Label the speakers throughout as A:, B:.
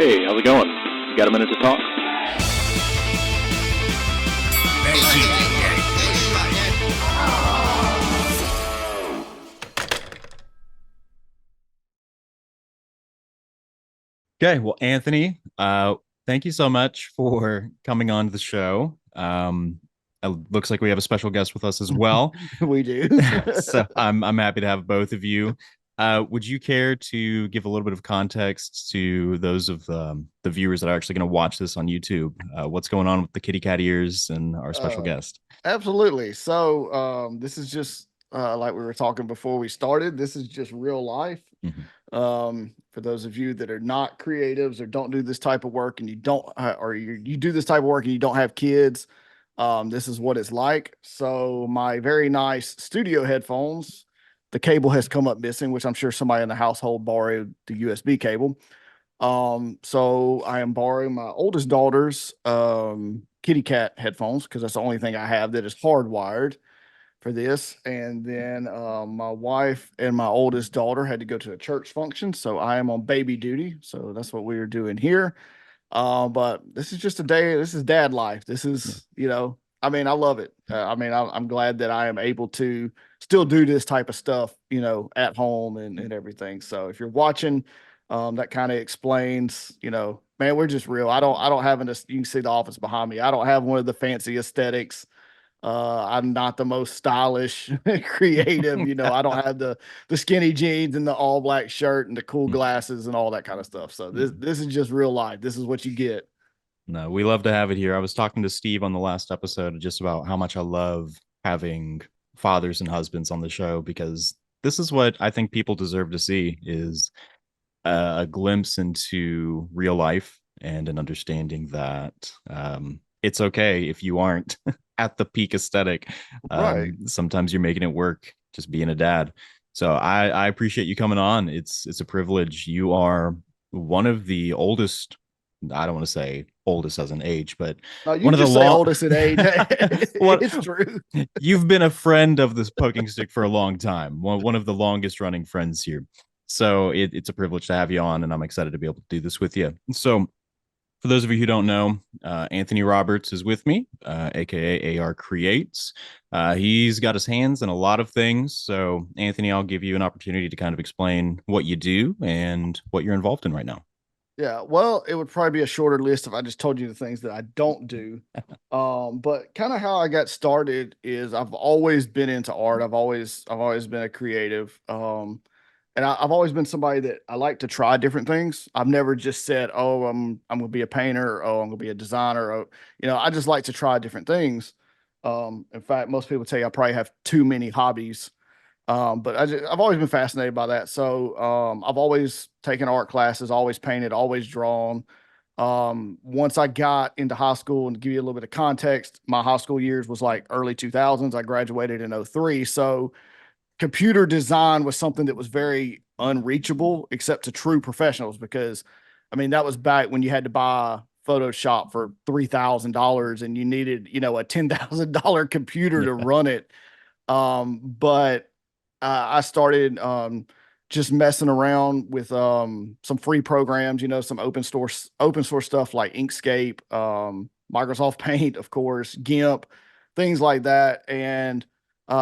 A: Hey, how's it going? You got a minute to talk?
B: Okay, well, Anthony, thank you so much for coming on the show. It looks like we have a special guest with us as well.
C: We do.
B: So I'm happy to have both of you. Would you care to give a little bit of context to those of the viewers that are actually going to watch this on YouTube? What's going on with the kitty cat ears and our special
C: uh,
B: guest?
C: Absolutely. So, this is just like we were talking before we started. This is just real life.
B: Mhm.
C: For those of you that are not creatives or don't do this type of work, and you don't, or you do this type of work and you don't have kids, this is what it's like. So, my very nice studio headphones, the cable has come up missing, which I'm sure somebody in the household borrowed the USB cable. So I am borrowing my oldest daughter's kitty cat headphones because that's the only thing I have that is hardwired for this. And then my wife and my oldest daughter had to go to a church function, so I am on baby duty. So that's what we are doing here. But this is just a day. This is dad life. This
B: Yeah.
C: is, I mean, I love it. I'm glad that I am able to still do this type of stuff, at home and everything. So if you're watching, that kind of explains, man, we're just real. I don't have this. You can see the office behind me. I don't have one of the fancy aesthetics. I'm not the most stylish, creative. I don't have the skinny jeans and the all black shirt and the cool glasses and all that kind of stuff. So this is just real life. This is what you get.
B: No, we love to have it here. I was talking to Steve on the last episode just about how much I love having fathers and husbands on the show because this is what I think people deserve to see is a glimpse into real life and an understanding that it's okay if you aren't at the peak aesthetic.
C: Right.
B: Sometimes you're making it work just being a dad. So I appreciate you coming on. It's a privilege. You are one of the oldest. I don't want to say oldest as an age, but
C: No, you
B: one of the
C: just say
B: long
C: oldest in age.
B: what
C: It's true.
B: you've been a friend of this poking stick for a long time. One of the longest running friends here. So it's a privilege to have you on, and I'm excited to be able to do this with you. So, for those of you who don't know, Anthony Roberts is with me, aka ARCreates. He's got his hands in a lot of things. So, Anthony, I'll give you an opportunity to kind of explain what you do and what you're involved in right now.
C: Yeah, well, it would probably be a shorter list if I just told you the things that I don't do. But kind of how I got started is I've always been into art. I've always been a creative. And I've always been somebody that I like to try different things. I've never just said, "Oh, I'm going to be a painter," or "Oh, I'm going to be a designer." Or, I just like to try different things. In fact, most people tell you I probably have too many hobbies. But I've always been fascinated by that. So I've always taken art classes, always painted, always drawn. Once I got into high school, and to give you a little bit of context, my high school years was like early 2000s. I graduated in '03. So computer design was something that was very unreachable except to true professionals because I mean that was back when you had to buy Photoshop for $3,000 and you needed, a $10,000 computer to
B: Yeah.
C: run it. But I started just messing around with some free programs, some open source stuff like Inkscape, Microsoft Paint, of course, GIMP, things like that, and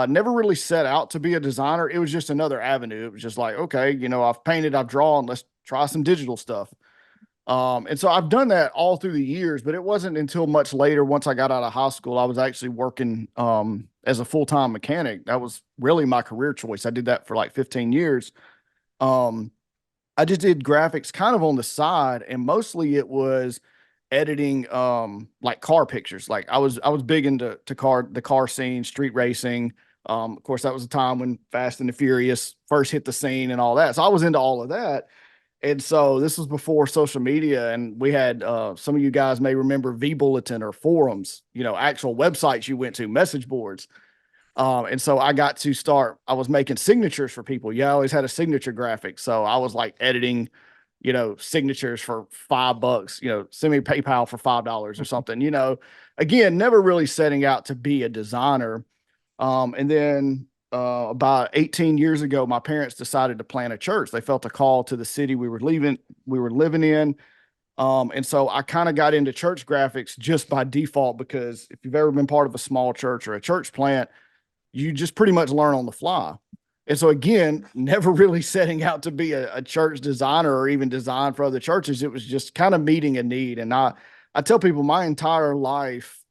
C: never really set out to be a designer. It was just another avenue. It was just like, okay, I've painted, I've drawn, let's try some digital stuff. And so I've done that all through the years, but it wasn't until much later, once I got out of high school, I was actually working as a full-time mechanic. That was really my career choice. I did that for like 15 years. Um, I just did graphics kind of on the side, and mostly it was editing like car pictures. Like I was big into the car scene, street racing. Of course, that was the time when Fast and the Furious first hit the scene and all that. So I was into all of that. And so this was before social media, and we had some of you guys may remember V Bulletin or forums, actual websites you went to, message boards. And so I got to start. I was making signatures for people. Yeah, I always had a signature graphic, so I was like editing, signatures for $5. Send me PayPal for $5 or something. Again, never really setting out to be a designer. And then about 18 years ago, my parents decided to plant a church. They felt a call to the city we were living in. And so I kind of got into church graphics just by default, because if you've ever been part of a small church or a church plant, you just pretty much learn on the fly. And so again, never really setting out to be a church designer or even design for other churches. It was just kind of meeting a need. And I tell people my entire life,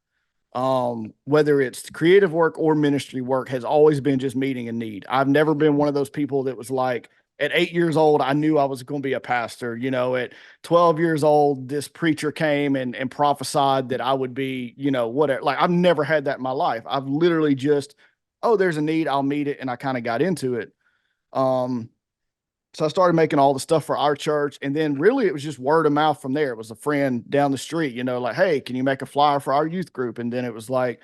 C: whether it's creative work or ministry work, has always been just meeting a need. I've never been one of those people that was like, at 8 years old, I knew I was going to be a pastor. You know, at 12 years old, this preacher came and prophesied that I would be, you know, whatever. Like, I've never had that in my life. I've literally just, oh, there's a need, I'll meet it. And I kind of got into it. So I started making all the stuff for our church. And then really it was just word of mouth from there. It was a friend down the street, you know, like, hey, can you make a flyer for our youth group? And then it was like,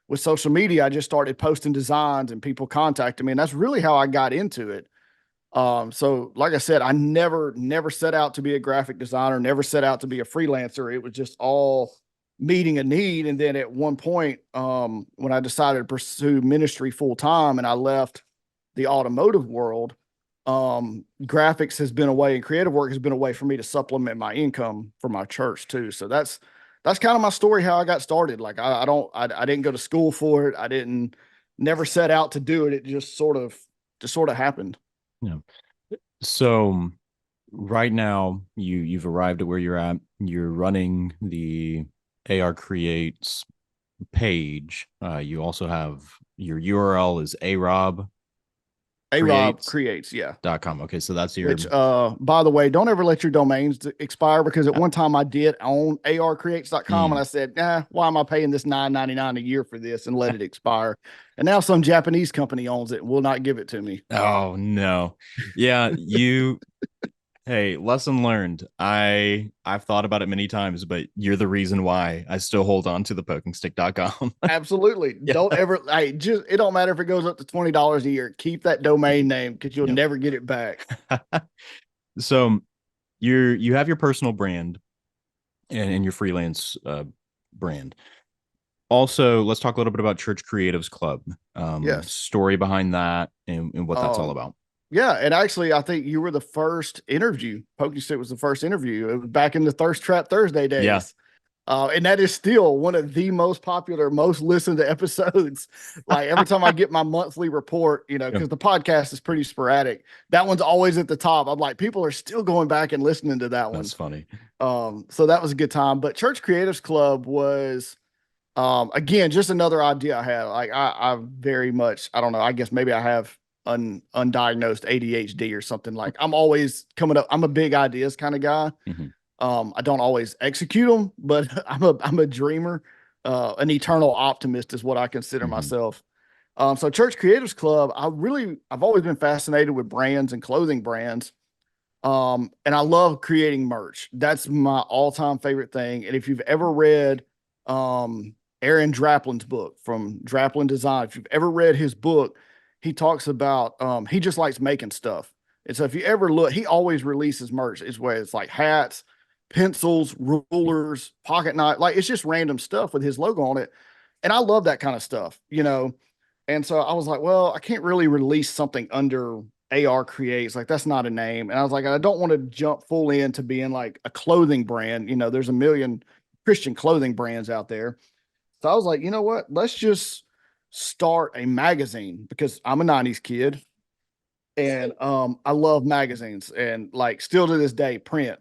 C: with social media, I just started posting designs and people contacted me. And that's really how I got into it. So like I said, I never set out to be a graphic designer, never set out to be a freelancer. It was just all meeting a need. And then at one point, when I decided to pursue ministry full time and I left the automotive world, graphics has been a way, and creative work has been a way for me to supplement my income for my church too. So that's kind of my story, how I got started. Like I didn't go to school for it. I didn't never set out to do it. It just sort of happened.
B: Yeah. So right now you've arrived at where you're at. You're running the ARCreates page. You also have your URL is
C: ARCreates, yeah.
B: .com. Okay, so that's your.
C: Which, by the way, don't ever let your domains expire, because at one time I did own ARCreates.com and I said, nah, why am I paying this $9.99 a year for this, and let it expire? And now some Japanese company owns it and will not give it to me.
B: Oh no. Yeah, hey, lesson learned. I've thought about it many times, but you're the reason why I still hold on to the pokingstick.com.
C: Absolutely.
B: Yeah.
C: Don't ever, hey, just, it don't matter if it goes up to $20 a year. Keep that domain name, because you'll never get it back.
B: So you have your personal brand and your freelance brand. Also, let's talk a little bit about Church Creatives Club.
C: Yes.
B: Story behind that and what that's all about.
C: Yeah, and actually, I think you were the first interview. Pokey Stick was the first interview. It was back in the Thirst Trap Thursday days.
B: Yeah.
C: And that is still one of the most popular, most listened to episodes. Like every time I get my monthly report, you know, because the podcast is pretty sporadic, that one's always at the top. I'm like, people are still going back and listening to that one.
B: That's funny.
C: So that was a good time. But Church Creatives Club was, again, just another idea I had. Like I very much, I don't know, I guess maybe I have undiagnosed ADHD or something. Like I'm always coming up. I'm a big ideas kind of guy.
B: Mm-hmm.
C: I don't always execute them, but I'm a dreamer. An eternal optimist is what I consider myself. So Church Creatives Club, I've always been fascinated with brands and clothing brands. And I love creating merch. That's my all-time favorite thing. And if you've ever read Aaron Draplin's book from Draplin Design, if you've ever read his book, he talks about he just likes making stuff. And so if you ever look, he always releases merch. It's where it's like hats, pencils, rulers, pocket knife, like it's just random stuff with his logo on it. And I love that kind of stuff, you know. And so I was like, well, I can't really release something under ARCreates. Like that's not a name. And I was like, I don't want to jump full into being like a clothing brand. You know, there's a million Christian clothing brands out there. So I was like, you know what? Let's just start a magazine, because I'm a 90s kid and I love magazines, and like still to this day, print,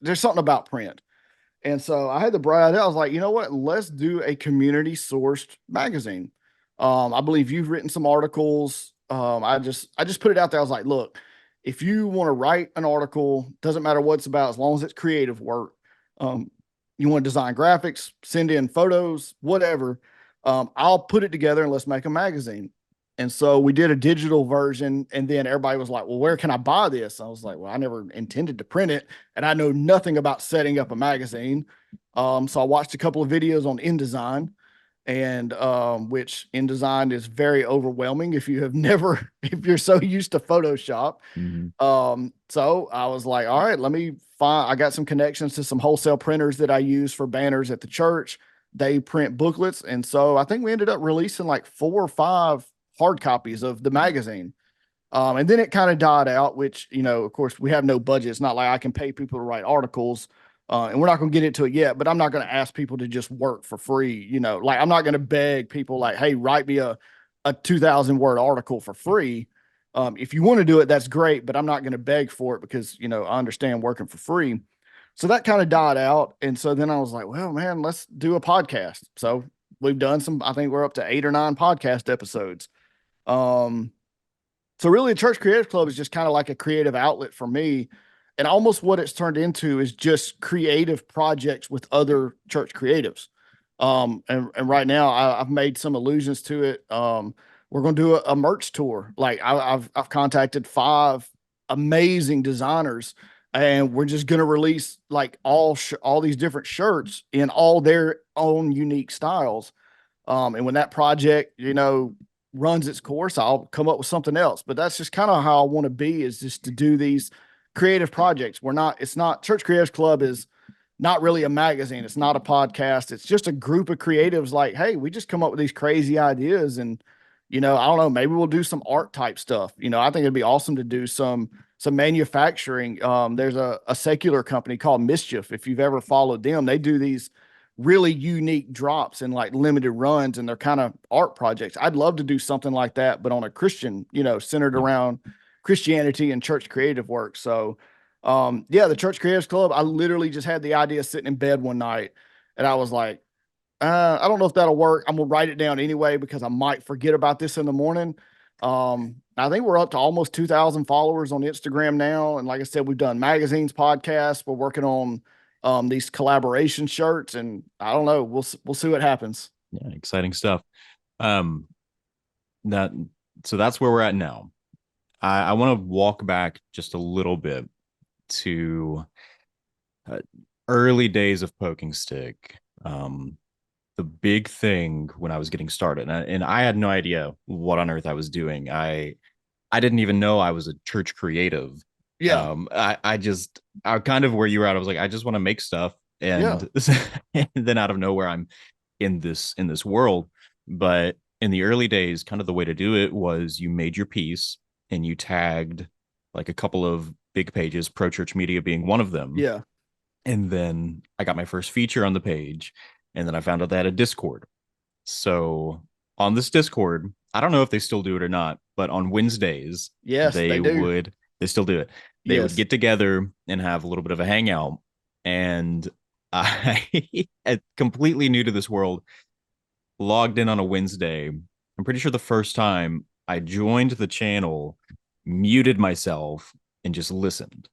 C: there's something about print. And so I had the bright idea. I was like, you know what? Let's do a community sourced magazine. I believe you've written some articles. I just put it out there. I was like, look, if you want to write an article, doesn't matter what it's about, as long as it's creative work. You want to design graphics, send in photos, whatever. I'll put it together and let's make a magazine. And so we did a digital version, and then everybody was like, well, where can I buy this? I was like, well, I never intended to print it, and I know nothing about setting up a magazine. So I watched a couple of videos on InDesign, and which InDesign is very overwhelming if you're so used to Photoshop. So I was like, all right, I got some connections to some wholesale printers that I use for banners at the church. They print booklets. And so I think we ended up releasing like 4 or 5 hard copies of the magazine. And then it kind of died out, which, of course, we have no budget. It's not like I can pay people to write articles. And we're not going to get into it yet, but I'm not going to ask people to just work for free. Like I'm not going to beg people like, hey, write me a 2,000 word article for free. If you want to do it, that's great, but I'm not going to beg for it because, I understand working for free. So that kind of died out. And so then I was like, well, man, let's do a podcast. So we've done I think we're up to 8 or 9 podcast episodes. So really, the Church Creative Club is just kind of like a creative outlet for me. And almost what it's turned into is just creative projects with other church creatives. And right now I've made some allusions to it. We're going to do a merch tour. Like I've contacted 5 amazing designers, and we're just going to release like all these different shirts in all their own unique styles. And when that project, runs its course, I'll come up with something else. But that's just kind of how I want to be, is just to do these creative projects. It's not Church Creatives Club is not really a magazine. It's not a podcast. It's just a group of creatives like, hey, we just come up with these crazy ideas. And, I don't know, maybe we'll do some art type stuff. I think it'd be awesome to do some manufacturing. There's a secular company called Mischief. If you've ever followed them, they do these really unique drops and like limited runs, and they're kind of art projects. I'd love to do something like that, but on a Christian, centered around Christianity and church creative work. So, yeah, the Church Creatives Club, I literally just had the idea sitting in bed one night, and I was like, I don't know if that'll work. I'm gonna write it down anyway because I might forget about this in the morning. I think we're up to almost 2,000 followers on Instagram now, and like I said, we've done magazines, podcasts. We're working on these collaboration shirts, and I don't know. We'll see what happens.
B: Yeah, exciting stuff. That so that's where we're at now. I want to walk back just a little bit to early days of Poking Stick. The big thing when I was getting started, and I had no idea what on earth I was doing. I didn't even know I was a church creative.
C: Yeah.
B: I kind of where you were at. I was like, I just want to make stuff, and, and then out of nowhere, I'm in this world. But in the early days, kind of the way to do it was you made your piece and you tagged like a couple of big pages, Pro Church Media being one of them.
C: Yeah.
B: And then I got my first feature on the page, and then I found out they had a Discord. So on this Discord, I don't know if they still do it or not, but on Wednesdays,
C: Yes, they do.
B: They still do it. They would get together and have a little bit of a hangout. And I, completely new to this world, logged in on a Wednesday. I'm pretty sure the first time I joined the channel, muted myself, and just listened.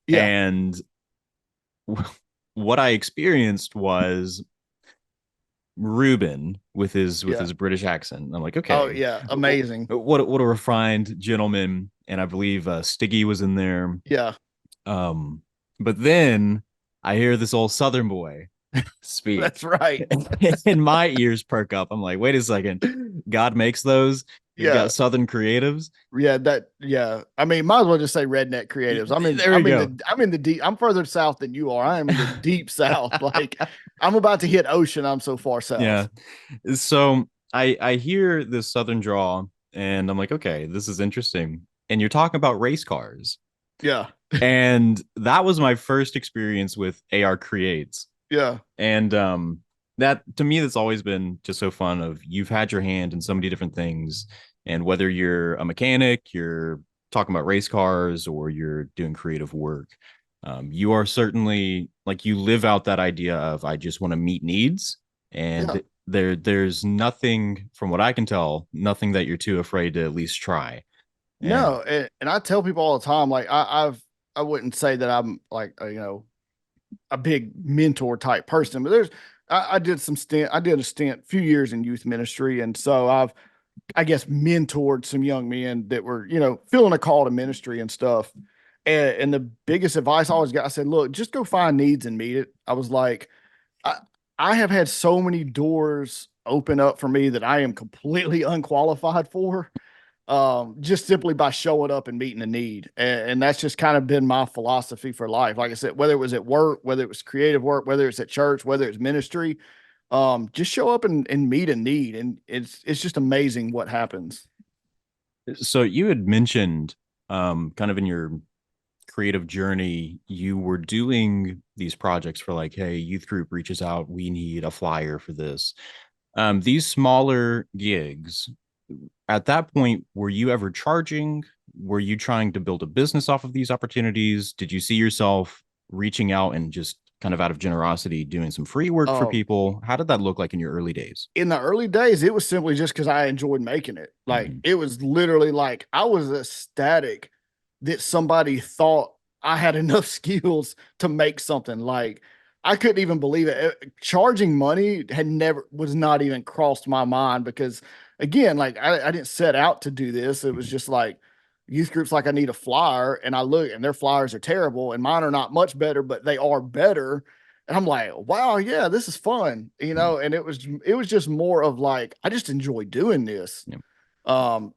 C: Yeah.
B: And what I experienced was Ruben with his British accent. I'm like, okay.
C: Oh yeah, amazing.
B: What a refined gentleman. And I believe Stiggy was in there.
C: Yeah.
B: But then I hear this old Southern boy speak.
C: That's right.
B: And my ears perk up. I'm like, wait a second. God makes those. You got Southern creatives.
C: Yeah. I mean, might as well just say redneck creatives. I'm in the deep. I'm further south than you are. I am in the deep south. Like I'm about to hit ocean. I'm so far south.
B: Yeah. So I hear this Southern draw, and I'm like, okay, this is interesting. And you're talking about race cars.
C: Yeah.
B: And that was my first experience with ARCreates.
C: Yeah.
B: And that to me, that's always been just so fun. Of you've had your hand in so many different things, and whether you're a mechanic, you're talking about race cars, or you're doing creative work, you are certainly like you live out that idea of I just want to meet needs, and there's nothing, from what I can tell, nothing that you're too afraid to at least try.
C: No, and I tell people all the time, like I wouldn't say that I'm like a big mentor type person, but I did a stint a few years in youth ministry, and so I guess mentored some young men that were feeling a call to ministry and stuff. And the biggest advice I always got, I said, look, just go find needs and meet it. I was like, I have had so many doors open up for me that I am completely unqualified for. Just simply by showing up and meeting a need. And that's just kind of been my philosophy for life. Like I said, whether it was at work, whether it was creative work, whether it's at church, whether it's ministry, just show up and meet a need. And it's just amazing what happens.
B: So you had mentioned kind of in your creative journey, you were doing these projects for like, hey, youth group reaches out, we need a flyer for this. These smaller gigs, at that point, were you ever charging? Were you trying to build a business off of these opportunities? Did you see yourself reaching out and just kind of out of generosity doing some free work for
C: Um,
B: people? How did that look like in your early days?
C: in the early days, it was simply just because I enjoyed making it. Like
B: Mhm.
C: it was literally like I was ecstatic that somebody thought I had enough skills to make something. Like I couldn't even believe it. Charging money had never was not even crossed my mind because again, like I didn't set out to do this. It was
B: Mhm.
C: just like youth groups like I need a flyer and I look and their flyers are terrible and mine are not much better, but they are better. And I'm like, wow, yeah, this is fun,
B: Mhm.
C: and it was just more of like, I just enjoy doing this.
B: Yeah.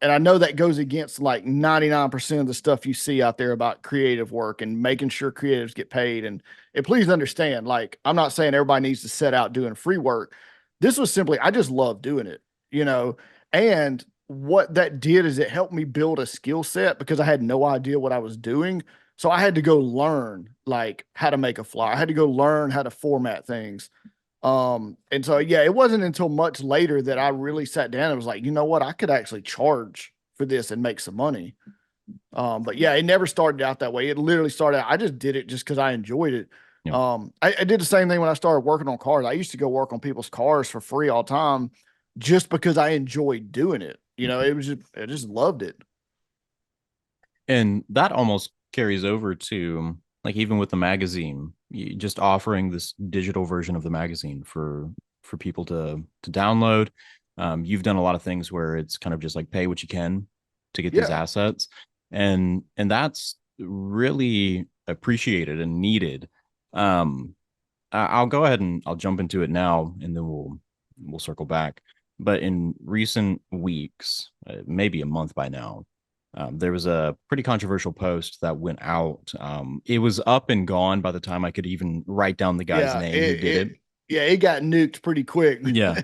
C: And I know that goes against like 99% of the stuff you see out there about creative work and making sure creatives get paid. And please understand, like, I'm not saying everybody needs to set out doing free work. This was simply, I just love doing it, you know, and what that did is it helped me build a skill set because I had no idea what I was doing. So I had to go learn like how to make a flyer. I had to go learn how to format things. And so yeah, it wasn't until much later that I really sat down and was like, you know what, I could actually charge for this and make some money. But yeah, it never started out that way. It literally started out, I just did it just because I enjoyed it.
B: Yeah.
C: I did the same thing when I started working on cars. I used to go work on people's cars for free all the time just because I enjoyed doing it.
B: Mhm.
C: It was just I just loved it.
B: And that almost carries over to like even with the magazine, just offering this digital version of the magazine for people to download. You've done a lot of things where it's kind of just like pay what you can to get these
C: Yeah.
B: assets, and that's really appreciated and needed. Um, I'll go ahead and I'll jump into it now, and then we'll circle back. But in recent weeks, maybe a month by now, there was a pretty controversial post that went out. It was up and gone by the time I could even write down the guy's
C: Yeah.
B: name who did it.
C: It got nuked pretty quick.
B: Yeah.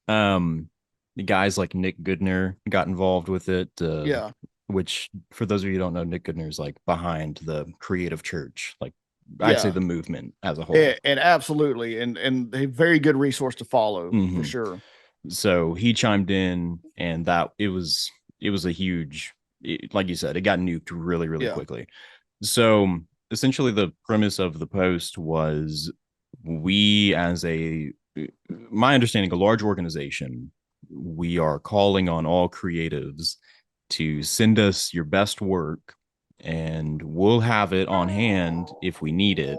B: Um, the guys like Nick Goodner got involved with it,
C: Yeah.
B: which for those of you who don't know, Nick Goodner is like behind the creative church, like I'd say
C: Yeah.
B: the movement as a whole.
C: And absolutely, and a very good resource to follow for
B: Mhm.
C: sure.
B: So he chimed in, and that it was a huge, like you said, it got nuked really really
C: Yeah,
B: quickly. So essentially, the premise of the post was we, as my understanding, a large organization, we are calling on all creatives to send us your best work, and we'll have it on hand if we need it.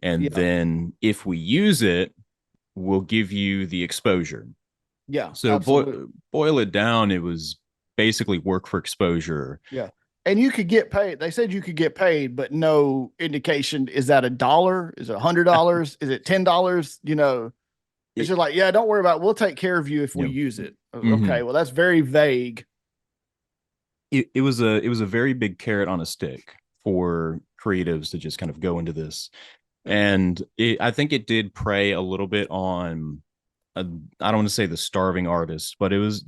B: And
C: yeah,
B: then if we use it, we'll give you the exposure.
C: yeah,
B: So
C: absolutely,
B: boil it down, it was basically work for exposure.
C: yeah. And you could get paid. They said you could get paid, but no indication. Is that $1? Is it $100? Is it $10? It's
B: It,
C: just like, yeah, don't worry about it. We'll take care of you if we
B: yeah.
C: use it.
B: Mm-hmm.
C: Okay, well, that's very vague.
B: It was a very big carrot on a stick for creatives to just kind of go into this, and I think it did prey a little bit on I don't want to say the starving artists, but it was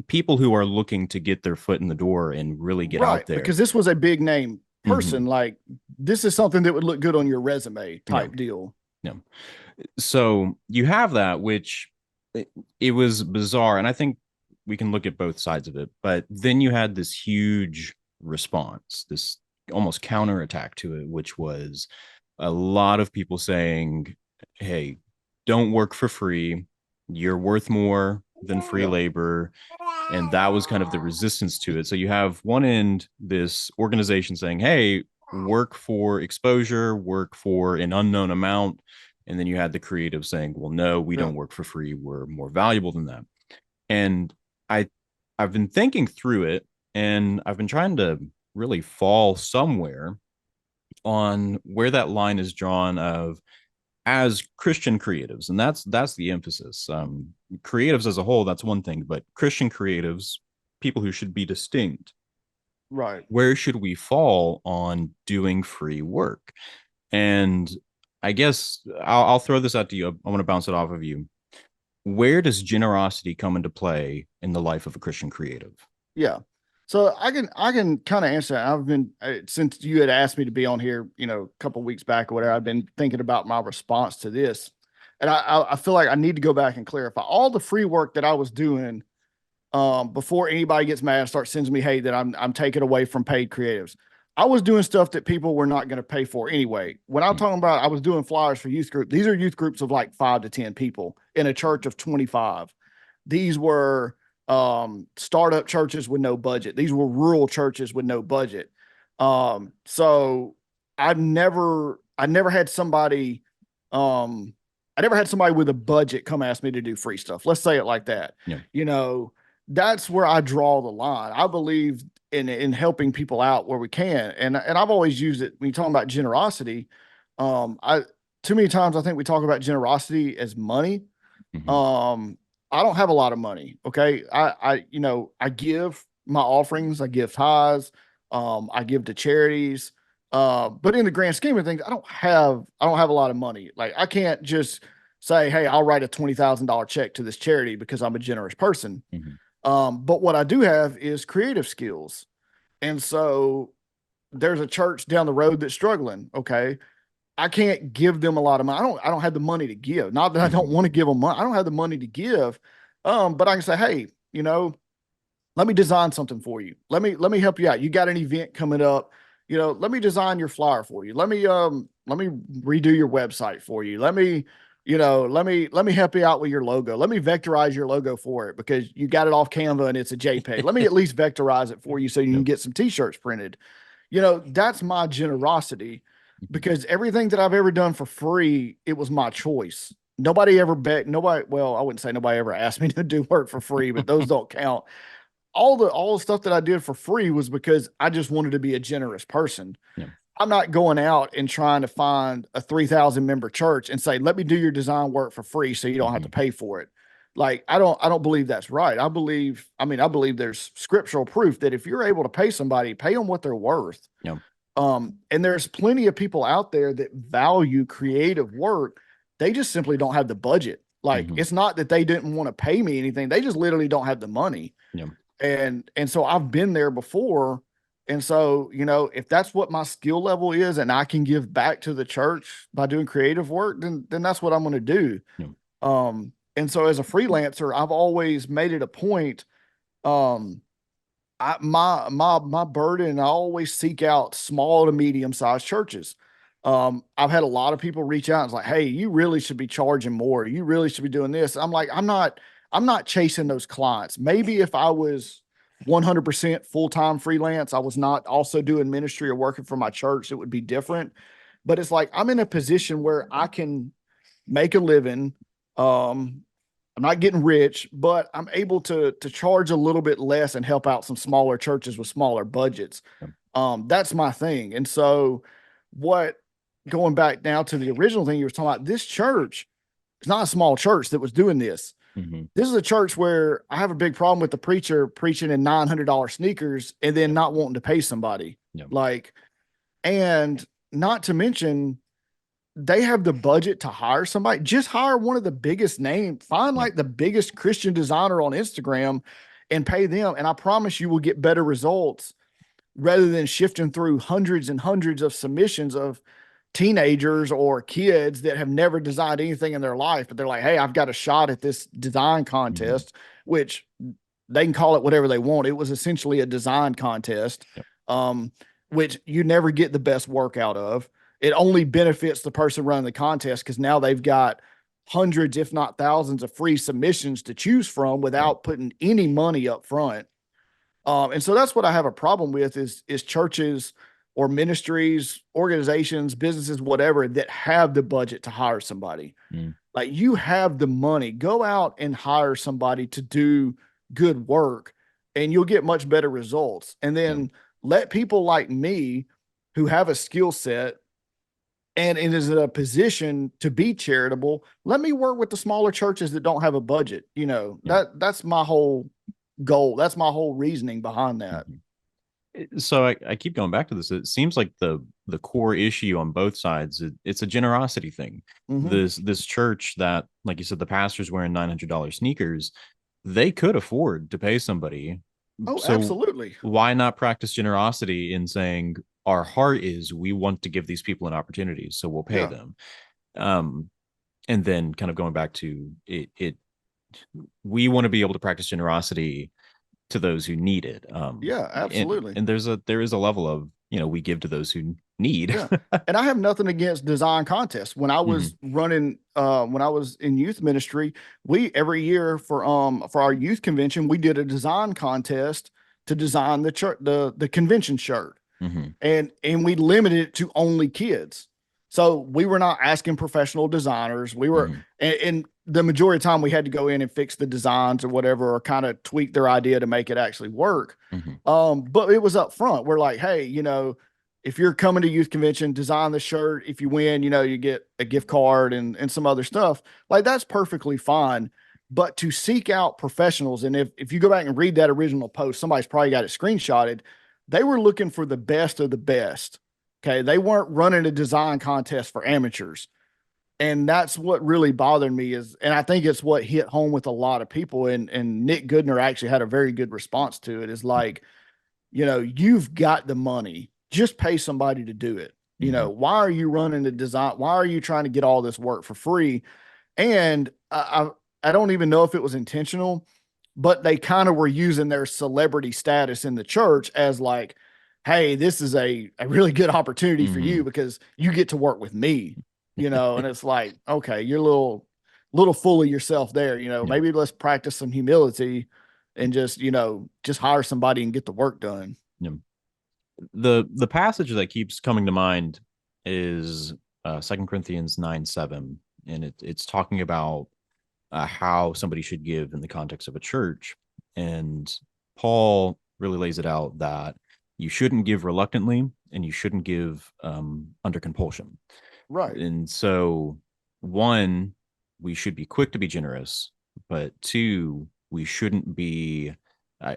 B: people who are looking to get their foot in the door and really get out
C: Right,
B: there.
C: because this was a big name
B: Mm-hmm.
C: person. Like this is something that would look good on your resume
B: Yeah,
C: type deal.
B: yeah. So you have that, which it was bizarre, and I think we can look at both sides of it. But then you had this huge response, this almost counterattack to it, which was a lot of people saying, "Hey, don't work for free. You're worth more than free
C: Yeah,
B: labor." And that was kind of the resistance to it. So you have one end, this organization saying, "Hey, work for exposure, work for an unknown amount." And then you had the creative saying, "Well, no, we
C: yeah,
B: don't work for free. We're more valuable than that." And I I've been thinking through it, and I've been trying to really fall somewhere on where that line is drawn of as Christian creatives, and that's the emphasis. Creatives as a whole, that's one thing, but Christian creatives, people who should be distinct,
C: right.
B: where should we fall on doing free work? And I guess I'll throw this out to you. I want to bounce it off of you. Where does generosity come into play in the life of a Christian creative?
C: Yeah. So I can kind of answer that. I've been since you had asked me to be on here, a couple weeks back or whatever. I've been thinking about my response to this, and I feel like I need to go back and clarify all the free work that I was doing before anybody gets mad and starts sending me hate that I'm taking away from paid creatives. I was doing stuff that people were not going to pay for anyway. When I'm talking about I was doing flyers for youth group, these are youth groups of like 5 to 10 people in a church of 25. These were startup churches with no budget. These were rural churches with no budget. So I never had somebody I never had somebody with a budget come ask me to do free stuff. Let's say it like that.
B: Yeah.
C: That's where I draw the line. I believe in helping people out where we can. And I've always used it when you're talking about generosity. I too many times I think we talk about generosity as money. I don't have a lot of money. Okay. I give my offerings, I give tithes, I give to charities. But in the grand scheme of things, I don't have a lot of money. Like I can't just say, hey, I'll write a $20,000 check to this charity because I'm a generous person. But what I do have is creative skills. And so there's a church down the road that's struggling. Okay. I can't give them a lot of money. I don't have the money to give. Not that I don't want to give them money. I don't have the money to give. But I can say, hey, let me design something for you. Let me help you out. You got an event coming up. Let me design your flyer for you. Let me redo your website for you. Let me help you out with your logo. Let me vectorize your logo for it because you got it off Canva and it's a JPEG. Let me at least vectorize it for you so you can get some t-shirts printed. That's my generosity because everything that I've ever done for free, it was my choice. Nobody ever well, I wouldn't say nobody ever asked me to do work for free, but those don't count. All the stuff that I did for free was because I just wanted to be a generous person.
B: Yeah.
C: I'm not going out and trying to find a 3,000 member church and say, let me do your design work for free so you don't have to pay for it. Like, I don't believe that's right. I believe there's scriptural proof that if you're able to pay somebody, pay them what they're worth.
B: Yeah.
C: And there's plenty of people out there that value creative work. They just simply don't have the budget. Like, it's not that they didn't want to pay me anything. They just literally don't have the money.
B: Yeah.
C: And so I've been there before. And so, if that's what my skill level is and I can give back to the church by doing creative work, then that's what I'm going to do.
B: Yeah.
C: And so as a freelancer, I've always made it a point. My burden, I always seek out small to medium sized churches. I've had a lot of people reach out and it's like, hey, you really should be charging more. You really should be doing this. I'm like, I'm not chasing those clients. Maybe if I was 100% full-time freelance, I was not also doing ministry or working for my church, it would be different. But it's like, I'm in a position where I can make a living. I'm not getting rich, but I'm able to charge a little bit less and help out some smaller churches with smaller budgets. That's my thing. And so going back now to the original thing you were talking about, this church is not a small church that was doing this. This is a church where I have a big problem with the preacher preaching in $900 sneakers and then not wanting to pay somebody. And not to mention they have the budget to hire somebody. Just hire one of the biggest names, find like the biggest Christian designer on Instagram and pay them. And I promise you will get better results rather than shifting through hundreds and hundreds of submissions of teenagers or kids that have never designed anything in their life, but they're like, hey, I've got a shot at this design contest, which they can call it whatever they want. It was essentially a design contest, which you never get the best work out of. It only benefits the person running the contest because now they've got hundreds, if not thousands of free submissions to choose from without putting any money up front. And so that's what I have a problem with is churches or ministries, organizations, businesses, whatever, that have the budget to hire somebody. Like you have the money, go out and hire somebody to do good work and you'll get much better results. And then let people like me who have a skill set and is in a position to be charitable, let me work with the smaller churches that don't have a budget. That's my whole goal. That's my whole reasoning behind that.
B: So I keep going back to this. It seems like the core issue on both sides, it's a generosity thing. This church that, like you said, the pastor's wearing $900 sneakers, they could afford to pay somebody
C: Oh,
B: So
C: absolutely.
B: why not practice generosity in saying our heart is we want to give these people an opportunity, so we'll pay
C: Yeah.
B: them. Um, and then kind of going back to it, we want to be able to practice generosity to those who need it.
C: Yeah,
B: And
C: absolutely.
B: there is a level of, we give to those who need.
C: Yeah. And I have nothing against design contests. When I
B: Hmm.
C: was running when I was in youth ministry, we every year for our youth convention, we did a design contest to design the church the convention shirt.
B: Hmm.
C: And we limited it to only kids. So we were not asking professional designers. We were
B: Hmm.
C: and the majority of the time we had to go in and fix the designs or whatever, or kind of tweak their idea to make it actually work.
B: Hmm.
C: But it was up front. We're like, hey, if you're coming to youth convention, design the shirt. If you win, you get a gift card and some other stuff. Like that's perfectly fine. But to seek out professionals, and if you go back and read that original post, somebody's probably got it screenshotted. They were looking for the best of the best. Okay. They weren't running a design contest for amateurs. And that's what really bothered me and I think it's what hit home with a lot of people. And Nick Goodner actually had a very good response to it. Is like, you've got the money, just pay somebody to do it.
B: Hmm.
C: Why are you running the design? Why are you trying to get all this work for free? And I don't even know if it was intentional, but they kind of were using their celebrity status in the church as like, hey, this is a really good opportunity for you
B: Hmm.
C: because you get to work with me, and it's like, okay, you're a little full of yourself there,
B: Yeah.
C: maybe let's practice some humility and just hire somebody and get the work done.
B: Yeah. The passage that keeps coming to mind is 2 Corinthians 9:7, and it's talking about how somebody should give in the context of a church. And Paul really lays it out that you shouldn't give reluctantly and you shouldn't give under compulsion.
C: Right.
B: And so, one, we should be quick to be generous, but two, we shouldn't be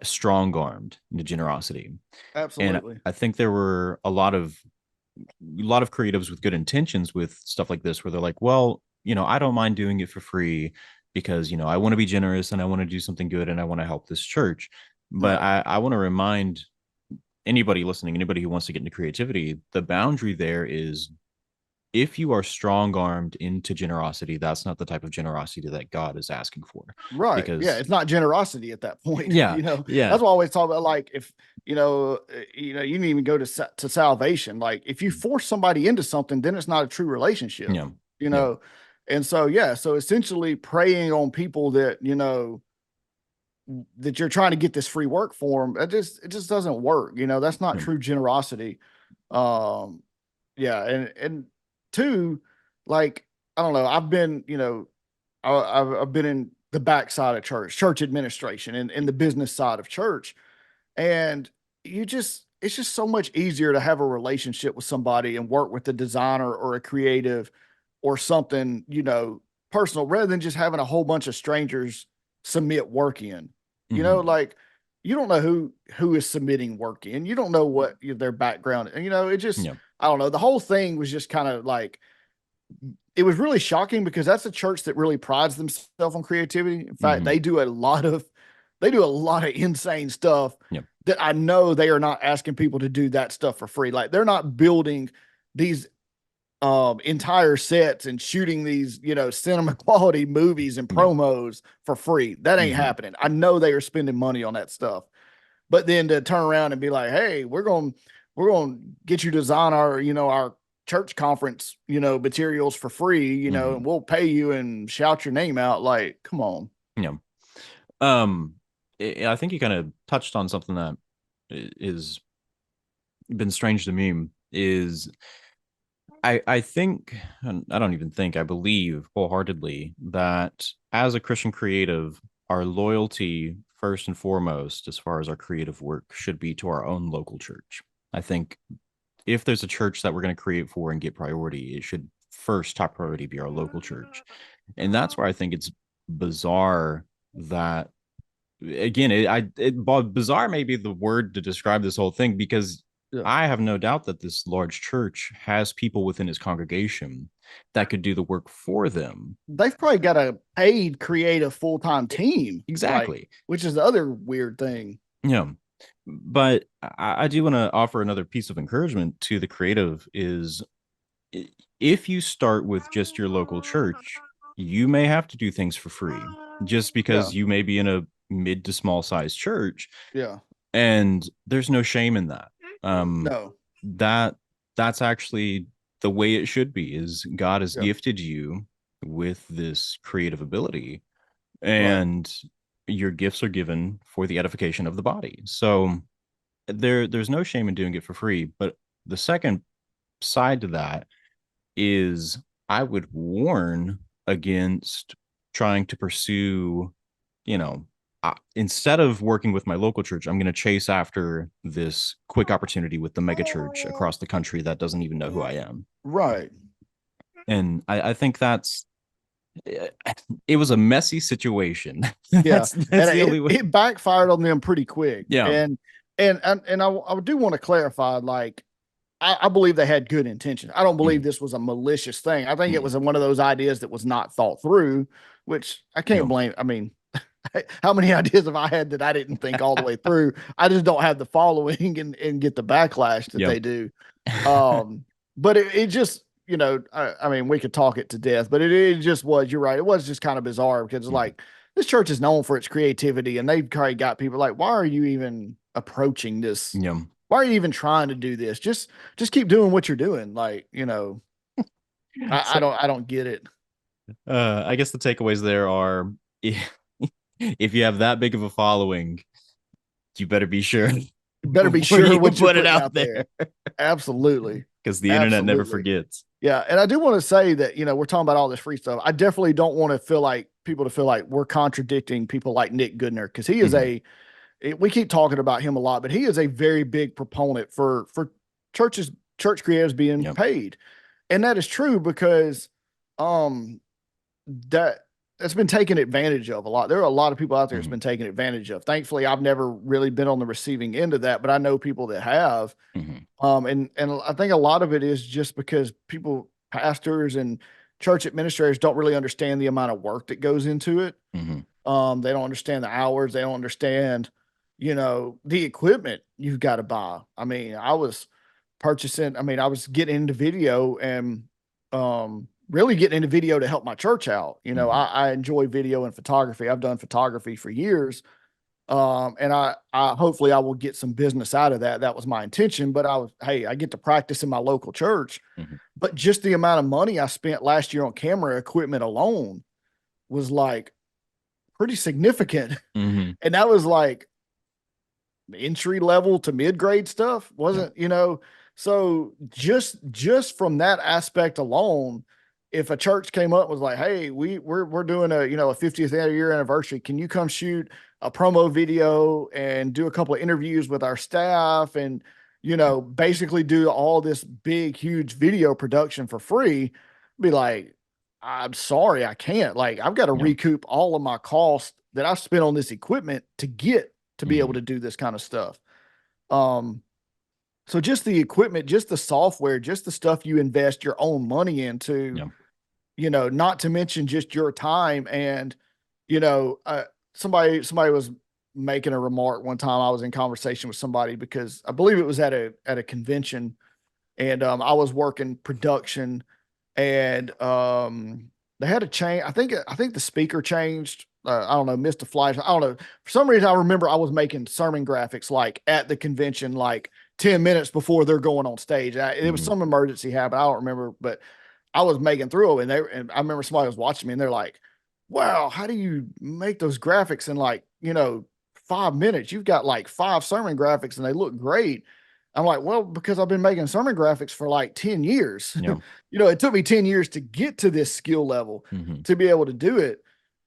B: strong armed into generosity. And
C: Absolutely.
B: I think there were a lot of creatives with good intentions with stuff like this, where they're like, well, I don't mind doing it for free because I want to be generous and I want to do something good and I want to help this church. But
C: Right.
B: I want to remind anybody listening, anybody who wants to get into creativity, the boundary there is, if you are strong armed into generosity, that's not the type of generosity that God is asking for.
C: Right. Yeah.
B: Because
C: It's not generosity at that point.
B: yeah, yeah,
C: That's why I always talk about, like, if, you didn't even go to salvation. Like if you force somebody into something, then it's not a true relationship,
B: yeah,
C: you
B: yeah,
C: know? And so, yeah. So essentially preying on people that you're trying to get this free work for them, it just doesn't work. That's not
B: yeah.
C: true generosity. Um, yeah. And two, like, I don't know, I've been, I've been in the backside of church administration and in the business side of church. And it's just so much easier to have a relationship with somebody and work with a designer or a creative or something, personal, rather than just having a whole bunch of strangers submit work in.
B: Hmm.
C: Like you don't know who is submitting work in. You don't know what their background, and it just,
B: Yeah.
C: I don't know. The whole thing was just kind of like, it was really shocking because that's a church that really prides themselves on creativity. In fact,
B: Hmm.
C: they do a lot of insane stuff
B: Yeah.
C: that I know they are not asking people to do that stuff for free. Like they're not building these entire sets and shooting these, cinema quality movies and
B: Yeah.
C: promos for free. That ain't
B: Hmm.
C: happening. I know they are spending money on that stuff. But then to turn around and be like, hey, we're going to get you to design our church conference, materials for free,
B: Hmm.
C: and we'll pay you and shout your name out. Like, come on.
B: Yeah. Um, I think you kind of touched on something that is been strange to me. Is I think, and I don't even think, I believe wholeheartedly that as a Christian creative, our loyalty first and foremost, as far as our creative work, should be to our own local church. I think if there's a church that we're going to create for and get priority, it should first top priority be our local church. And that's where I think it's bizarre that, again, bizarre may be the word to describe this whole thing, because
C: Yeah.
B: I have no doubt that this large church has people within its congregation that could do the work for them.
C: They've probably got a paid creative full-time team, like,
B: Exactly.
C: which is the other weird thing.
B: Yeah. But I do want to offer another piece of encouragement to the creative is if you start with just your local church, you may have to do things for free just
C: Yeah.
B: because you may be in a mid to small size church,
C: Yeah.
B: and there's no shame in that. Um,
C: No.
B: that that's actually the way it should be is God has
C: Yeah.
B: gifted you with this creative ability,
C: Right.
B: and your gifts are given for the edification of the body. So there's no shame in doing it for free. But the second side to that is I would warn against trying to pursue, you know, instead of working with my local church, I'm going to chase after this quick opportunity with the mega church across the country that doesn't even know who I am.
C: Right.
B: And I think it was a messy situation.
C: Yeah.
B: That's
C: And
B: the only way.
C: it backfired on them pretty quick.
B: Yeah.
C: And I do want to clarify, like, I believe they had good intention. I don't believe this was a malicious thing. I think it
B: Mhm.
C: was one of those ideas that was not thought through, which I can't
B: No.
C: blame. I mean, how many ideas have I had that I didn't think all the way through? I just don't have the following and get the backlash that
B: Yep.
C: they do. But it just, I mean, we could talk it to death, but it just was, you're right. It was just kind of bizarre because
B: Mhm.
C: like this church is known for its creativity and they've kind of got people like, why are you even approaching this?
B: Yeah.
C: Why are you even trying to do this? Just keep doing what you're doing. Like, I
B: So
C: don't get it.
B: I guess the takeaways there are if you have that big of a following, you better be sure
C: You better be
B: before
C: sure
B: you
C: what you're
B: put it
C: putting
B: out
C: out
B: there
C: there. Absolutely.
B: because the internet never
C: Absolutely.
B: forgets.
C: Yeah, and I do want to say that we're talking about all this free stuff. I definitely don't want to feel like people to feel like we're contradicting people like Nick Goodner because he is
B: Mhm.
C: we keep talking about him a lot, but he is a very big proponent for churches church creatives being
B: Yep.
C: paid, and that is true because um that that's been taken advantage of a lot. There are a lot of people out there that's
B: Mhm.
C: been taken advantage of. Thankfully, I've never really been on the receiving end of that, but I know people that have.
B: Mhm.
C: And I think a lot of it is just because people, pastors and church administrators don't really understand the amount of work that goes into it.
B: Mhm.
C: They don't understand the hours. They don't understand, the equipment you've got to buy. I mean, I was getting into video and really getting into video to help my church out.
B: Mhm.
C: I enjoy video and photography. I've done photography for years. And I hopefully I will get some business out of that. That was my intention, but hey, I get to practice in my local church.
B: Mhm.
C: But just the amount of money I spent last year on camera equipment alone was like pretty significant.
B: Mhm.
C: And that was like entry level to mid grade stuff,
B: Yep.
C: wasn't, so just from that aspect alone, if a church came up and was like, hey, we're doing a 50th year anniversary, can you come shoot a promo video and do a couple of interviews with our staff and basically do all this big huge video production for free, be like, I'm sorry, I can't. Like, I've got to
B: Yep.
C: recoup all of my costs that I spent on this equipment to get to be able
B: Mhm.
C: to do this kind of stuff. Um, so just the equipment, just the software, just the stuff you invest your own money into,
B: Yep.
C: not to mention just your time. And, somebody was making a remark one time. I was in conversation with somebody because I believe it was at a convention and I was working production and they had a change. I think the speaker changed. I don't know, missed a flash. I don't know. For some reason, I remember I was making sermon graphics like at the convention, like 10 minutes before they're going on stage. It was
B: Mhm.
C: some emergency happened. I don't remember, but I was making through them, and I remember somebody was watching me, and they're like, "Wow, how do you make those graphics in like 5 minutes? You've got like five sermon graphics, and they look great." I'm like, "Well, because I've been making sermon graphics for like 10 years.
B: Yep.
C: It took me 10 years to get to this skill level
B: Mhm.
C: to be able to do it."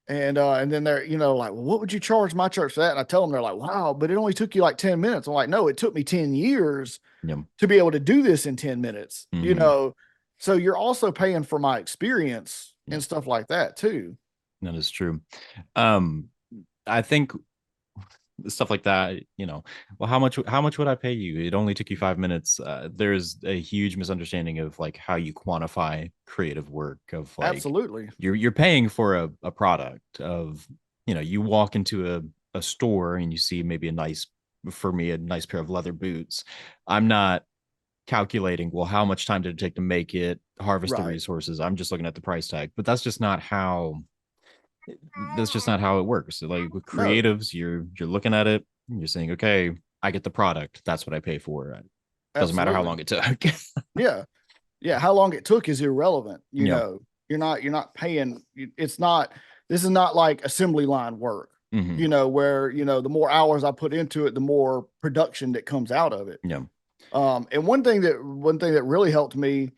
C: And then they're, like, "Well, what would you charge my church for that?" And I tell them, they're like, "Wow, but it only took you like 10 minutes." I'm like, "No, it took me 10 years
B: Yep.
C: to be able to do this in 10 minutes,
B: Mhm.
C: So you're also paying for my experience and
B: Yep.
C: stuff like that too."
B: That is true. Um, I think stuff like that, well, how much would I pay you? It only took you 5 minutes. There's a huge misunderstanding of like how you quantify creative work of like
C: Absolutely.
B: you're paying for a product of, you walk into a store and you see maybe a nice for me a nice pair of leather boots, I'm not calculating, well, how much time did it take to make it, harvest the
C: Right.
B: resources. I'm just looking at the price tag. But that's just not how it works. So, like with
C: No,
B: creatives, you're looking at it, you're saying, okay, I get the product, that's what I pay for. It doesn't matter how
C: absolutely.
B: long it took.
C: Yeah. Yeah. How long it took is irrelevant.
B: Yeah.
C: You're not paying. It's not, this is not like assembly line work,
B: Hmm.
C: where, the more hours I put into it, the more production that comes out of it.
B: Yeah.
C: And one thing that really helped me,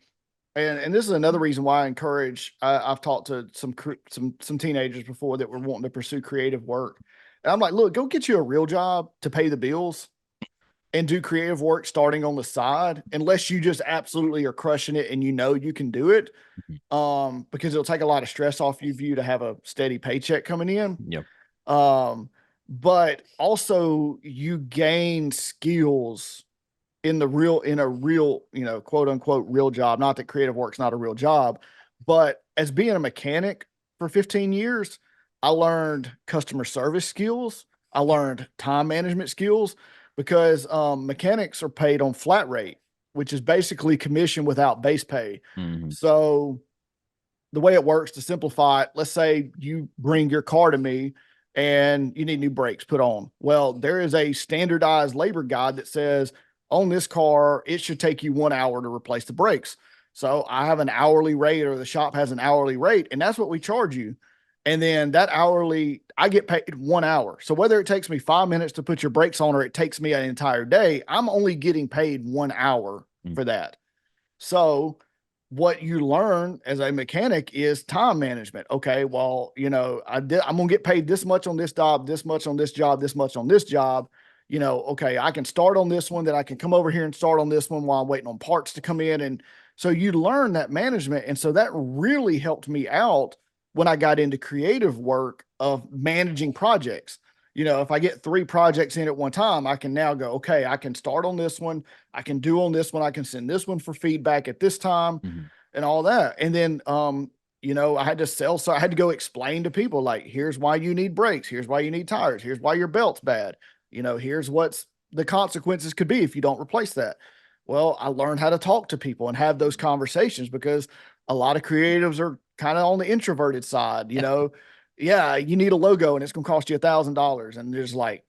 C: and this is another reason why I encourage. I've talked to some teenagers before that were wanting to pursue creative work, and I'm like, look, go get you a real job to pay the bills, and do creative work starting on the side, unless you just absolutely are crushing it and you can do it.
B: Mhm.
C: Because it'll take a lot of stress off you to have a steady paycheck coming in.
B: Yep.
C: Um, but also you gain skills in a real, quote unquote real job. Not that creative work's not a real job, but as being a mechanic for 15 years, I learned customer service skills. I learned time management skills because mechanics are paid on flat rate, which is basically commission without base pay.
B: Hmm.
C: So the way it works, to simplify it, let's say you bring your car to me and you need new brakes put on. Well, there is a standardized labor guide that says on this car, it should take you 1 hour to replace the brakes. So I have an hourly rate, or the shop has an hourly rate, and that's what we charge you. And then that hourly, I get paid 1 hour. So whether it takes me 5 minutes to put your brakes on or it takes me an entire day, I'm only getting paid 1 hour for that. So what you learn as a mechanic is time management. Okay, well, I'm gonna get paid this much on this job, this much on this job, this much on this job. Okay, I can start on this one, then I can come over here and start on this one while I'm waiting on parts to come in. And so you learn that management. And so that really helped me out when I got into creative work of managing projects. If I get 3 projects in at one time, I can now go, okay, I can start on this one. I can do on this one. I can send this one for feedback at this time
B: Hmm.
C: and all that. And then, I had to sell. So I had to go explain to people, like, here's why you need brakes. Here's why you need tires. Here's why your belt's bad. Here's what's the consequences could be if you don't replace that. Well, I learned how to talk to people and have those conversations, because a lot of creatives are kind of on the introverted side. Yeah, you need a logo and it's going to cost you $1,000. And there's like,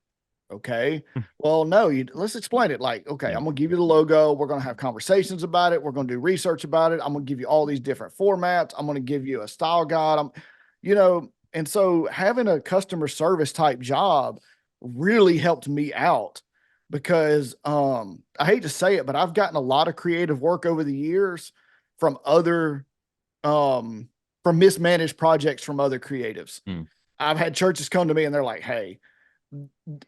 C: okay, well, no, let's explain it. Like, okay,
B: Yeah.
C: I'm going to give you the logo. We're going to have conversations about it. We're going to do research about it. I'm going to give you all these different formats. I'm going to give you a style guide. And so having a customer service type job really helped me out, because I hate to say it, but I've gotten a lot of creative work over the years from um, from mismanaged projects from other creatives.
B: Mm.
C: I've had churches come to me and they're like, hey,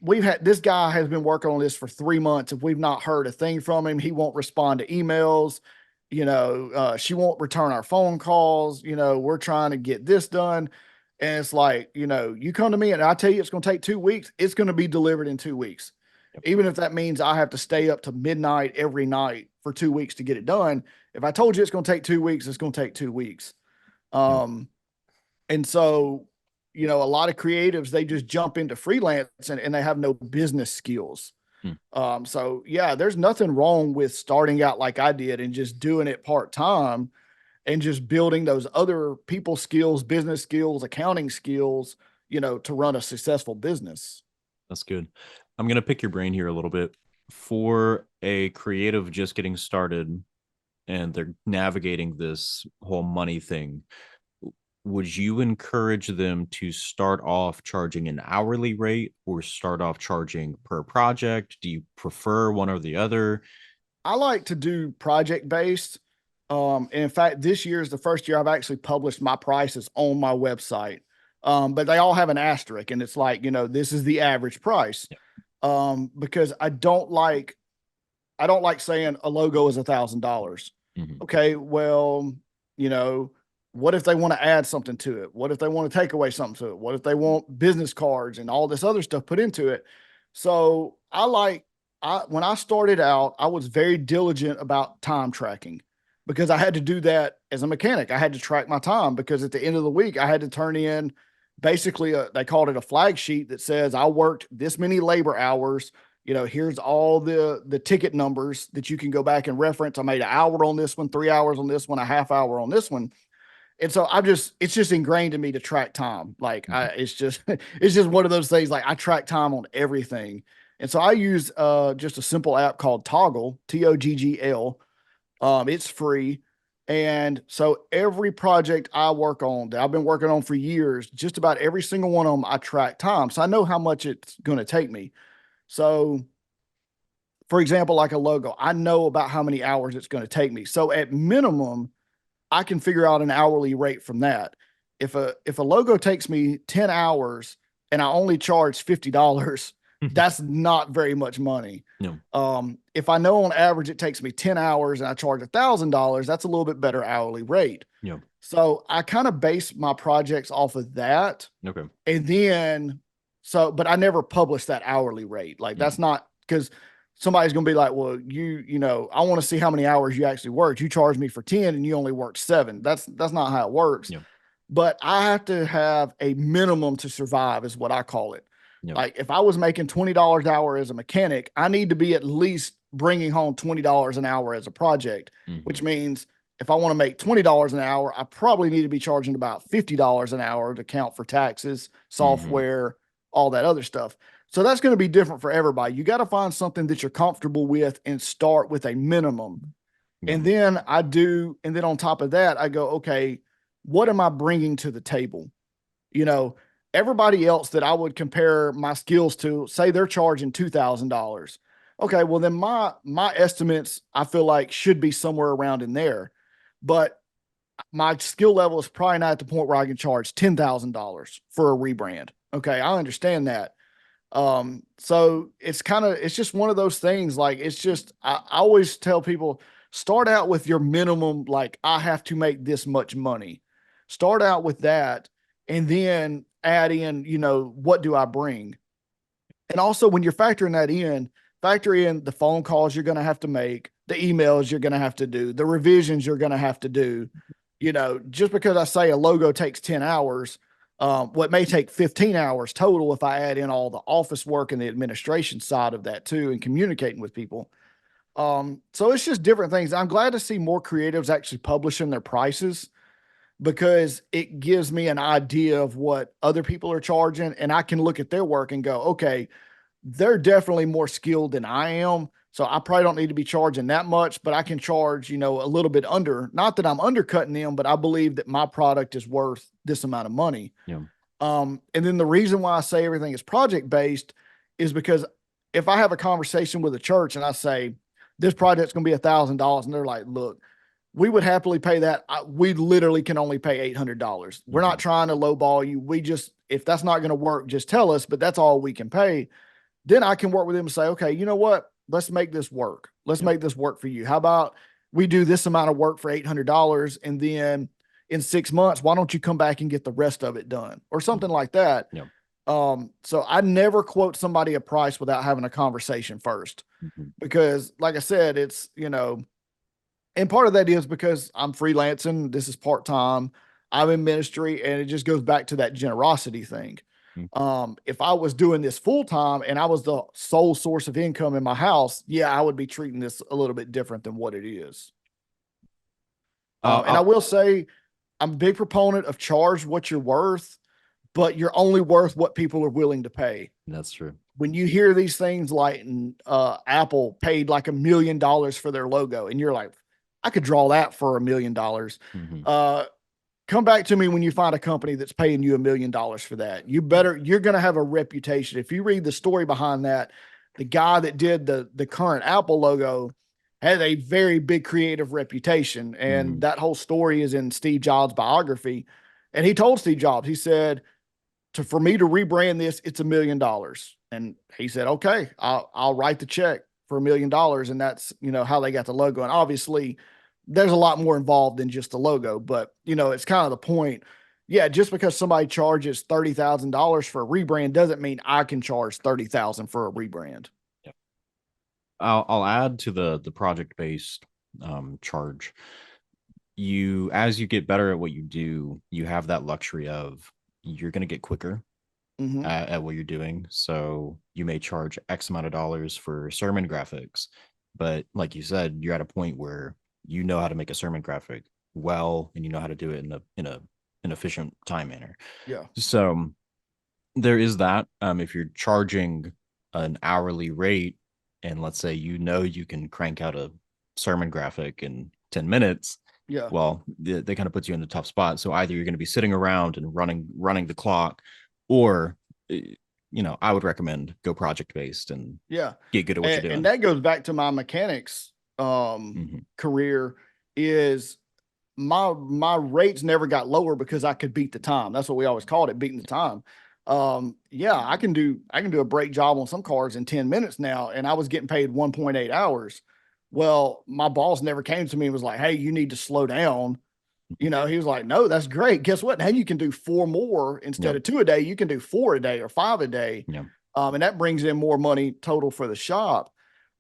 C: we've had this guy has been working on this for 3 months. If we've not heard a thing from him, he won't respond to emails. She won't return our phone calls. We're trying to get this done. And it's like, you come to me and I tell you it's going to take 2 weeks. It's going to be delivered in 2 weeks.
B: Yep.
C: Even if that means I have to stay up to midnight every night for 2 weeks to get it done. If I told you it's going to take 2 weeks, it's going to take 2 weeks.
B: Yep.
C: And so, a lot of creatives, they just jump into freelance and they have no business skills. So yeah, there's nothing wrong with starting out like I did and just doing it part-time and just building those other people skills, business skills, accounting skills, to run a successful business.
B: That's good. I'm going to pick your brain here a little bit. For a creative just getting started and they're navigating this whole money thing, would you encourage them to start off charging an hourly rate or start off charging per project? Do you prefer one or the other?
C: I like to do project based. And in fact, this year is the first year I've actually published my prices on my website. But they all have an asterisk, and it's like, this is the average price.
B: Yeah.
C: Because I don't like saying a logo is $1,000.
B: Mhm.
C: Okay, well, what if they want to add something to it? What if they want to take away something to it? What if they want business cards and all this other stuff put into it? So when I started out, I was very diligent about time tracking, because I had to do that as a mechanic. I had to track my time, because at the end of the week, I had to turn in basically they called it a flag sheet that says I worked this many labor hours, here's all the ticket numbers that you can go back and reference. I made an hour on this one, 3 hours on this one, a half hour on this one. And so it's just ingrained in me to track time. Like it's just, it's just one of those things. Like I track time on everything. And so I use just a simple app called Toggle, Toggl. It's free. And so every project I work on that I've been working on for years, just about every single one of them, I track time. So I know how much it's going to take me. So for example, like a logo, I know about how many hours it's going to take me. So at minimum, I can figure out an hourly rate from that. If a logo takes me 10 hours and I only charge $50, that's not very much money.
B: No.
C: If I know on average it takes me 10 hours and I charge $1,000, that's a little bit better hourly rate.
B: Yeah.
C: So I kind of base my projects off of that.
B: Okay.
C: And then, but I never publish that hourly rate. Like that's not, because somebody's going to be like, well, I want to see how many hours you actually worked. You charged me for 10 and you only worked 7. That's not how it works.
B: Yeah.
C: But I have to have a minimum to survive is what I call it.
B: Yeah.
C: Like if I was making $20 an hour as a mechanic, I need to be at least bringing home $20 an hour as a project, which means if I want to make $20 an hour, I probably need to be charging about $50 an hour to count for taxes, software, all that other stuff. So that's going to be different for everybody. You got to find something that you're comfortable with and start with a minimum. And then and then on top of that, I go, okay, what am I bringing to the table? Everybody else that I would compare my skills to, say they're charging $2,000. Okay, well then my estimates, I feel like should be somewhere around in there, but my skill level is probably not at the point where I can charge $10,000 for a rebrand. Okay, I understand that. So it's just one of those things. Like, it's just, I always tell people, start out with your minimum. Like, I have to make this much money. Start out with that. And then add in, what do I bring? And also when you're factoring that in, factor in the phone calls you're going to have to make, the emails you're going to have to do, the revisions you're going to have to do. Just because I say a logo takes 10 hours, what may take 15 hours total if I add in all the office work and the administration side of that too, and communicating with people. So it's just different things. I'm glad to see more creatives actually publishing their prices, because it gives me an idea of what other people are charging, and I can look at their work and go, okay, they're definitely more skilled than I am. So I probably don't need to be charging that much, but I can charge, a little bit under. Not that I'm undercutting them, but I believe that my product is worth this amount of money.
B: Yeah.
C: And then the reason why I say everything is project-based is because if I have a conversation with a church and I say, this project's going to be $1,000, and they're like, look, we would happily pay that. We literally can only pay $800. We're not trying to lowball you. If that's not going to work, just tell us, but that's all we can pay. Then I can work with them and say, okay, you know what? Let's make this work. Let's make this work for you. How about we do this amount of work for $800, and then in 6 months, why don't you come back and get the rest of it done, or something like that?
B: Yeah.
C: So I never quote somebody a price without having a conversation first, because like I said, it's, and part of that is because I'm freelancing. This is part-time. I'm in ministry, and it just goes back to that generosity thing. If I was doing this full-time and I was the sole source of income in my house, yeah, I would be treating this a little bit different than what it is. And I will say, I'm a big proponent of charge what you're worth, but you're only worth what people are willing to pay.
B: That's true.
C: When you hear these things like Apple paid like $1 million for their logo, and you're like, I could draw that for $1 million. Come back to me when you find a company that's paying you $1 million for that. You're going to have a reputation. If you read the story behind that, the guy that did the current Apple logo had a very big creative reputation. And that whole story is in Steve Jobs' biography. And he told Steve Jobs, he said, for me to rebrand this, it's $1 million. And he said, okay, I'll write the check for $1 million. And that's, how they got the logo. And obviously there's a lot more involved than just the logo, but it's kind of the point. Yeah. Just because somebody charges $30,000 for a rebrand doesn't mean I can charge $30,000 for a rebrand.
B: Yeah. I'll add to the project-based charge. As you get better at what you do, you have that luxury of, you're going to get quicker.
C: Mm-hmm.
B: at what you're doing. So you may charge X amount of dollars for sermon graphics, but like you said, you're at a point where you know how to make a sermon graphic well, and you know how to do it in an efficient time manner.
C: Yeah.
B: So there is that. If you're charging an hourly rate, and let's say you can crank out a sermon graphic in 10 minutes,
C: Yeah.
B: well, they kind of puts you in a tough spot. So either you're going to be sitting around and running the clock, or I would recommend go project based and
C: Yeah.
B: get good at what you're doing.
C: And that goes back to my mechanics career. Is my rates never got lower because I could beat the time. That's what we always called it, beating the time. Yeah, I can do a brake job on some cars in 10 minutes now, and I was getting paid 1.8 hours. Well, my boss never came to me and was like, "Hey, you need to slow down." He was like, "No, that's great. Guess what? Now you can do 4 more instead of 2 a day. You can do 4 a day or 5 a day."
B: Yeah.
C: And that brings in more money total for the shop.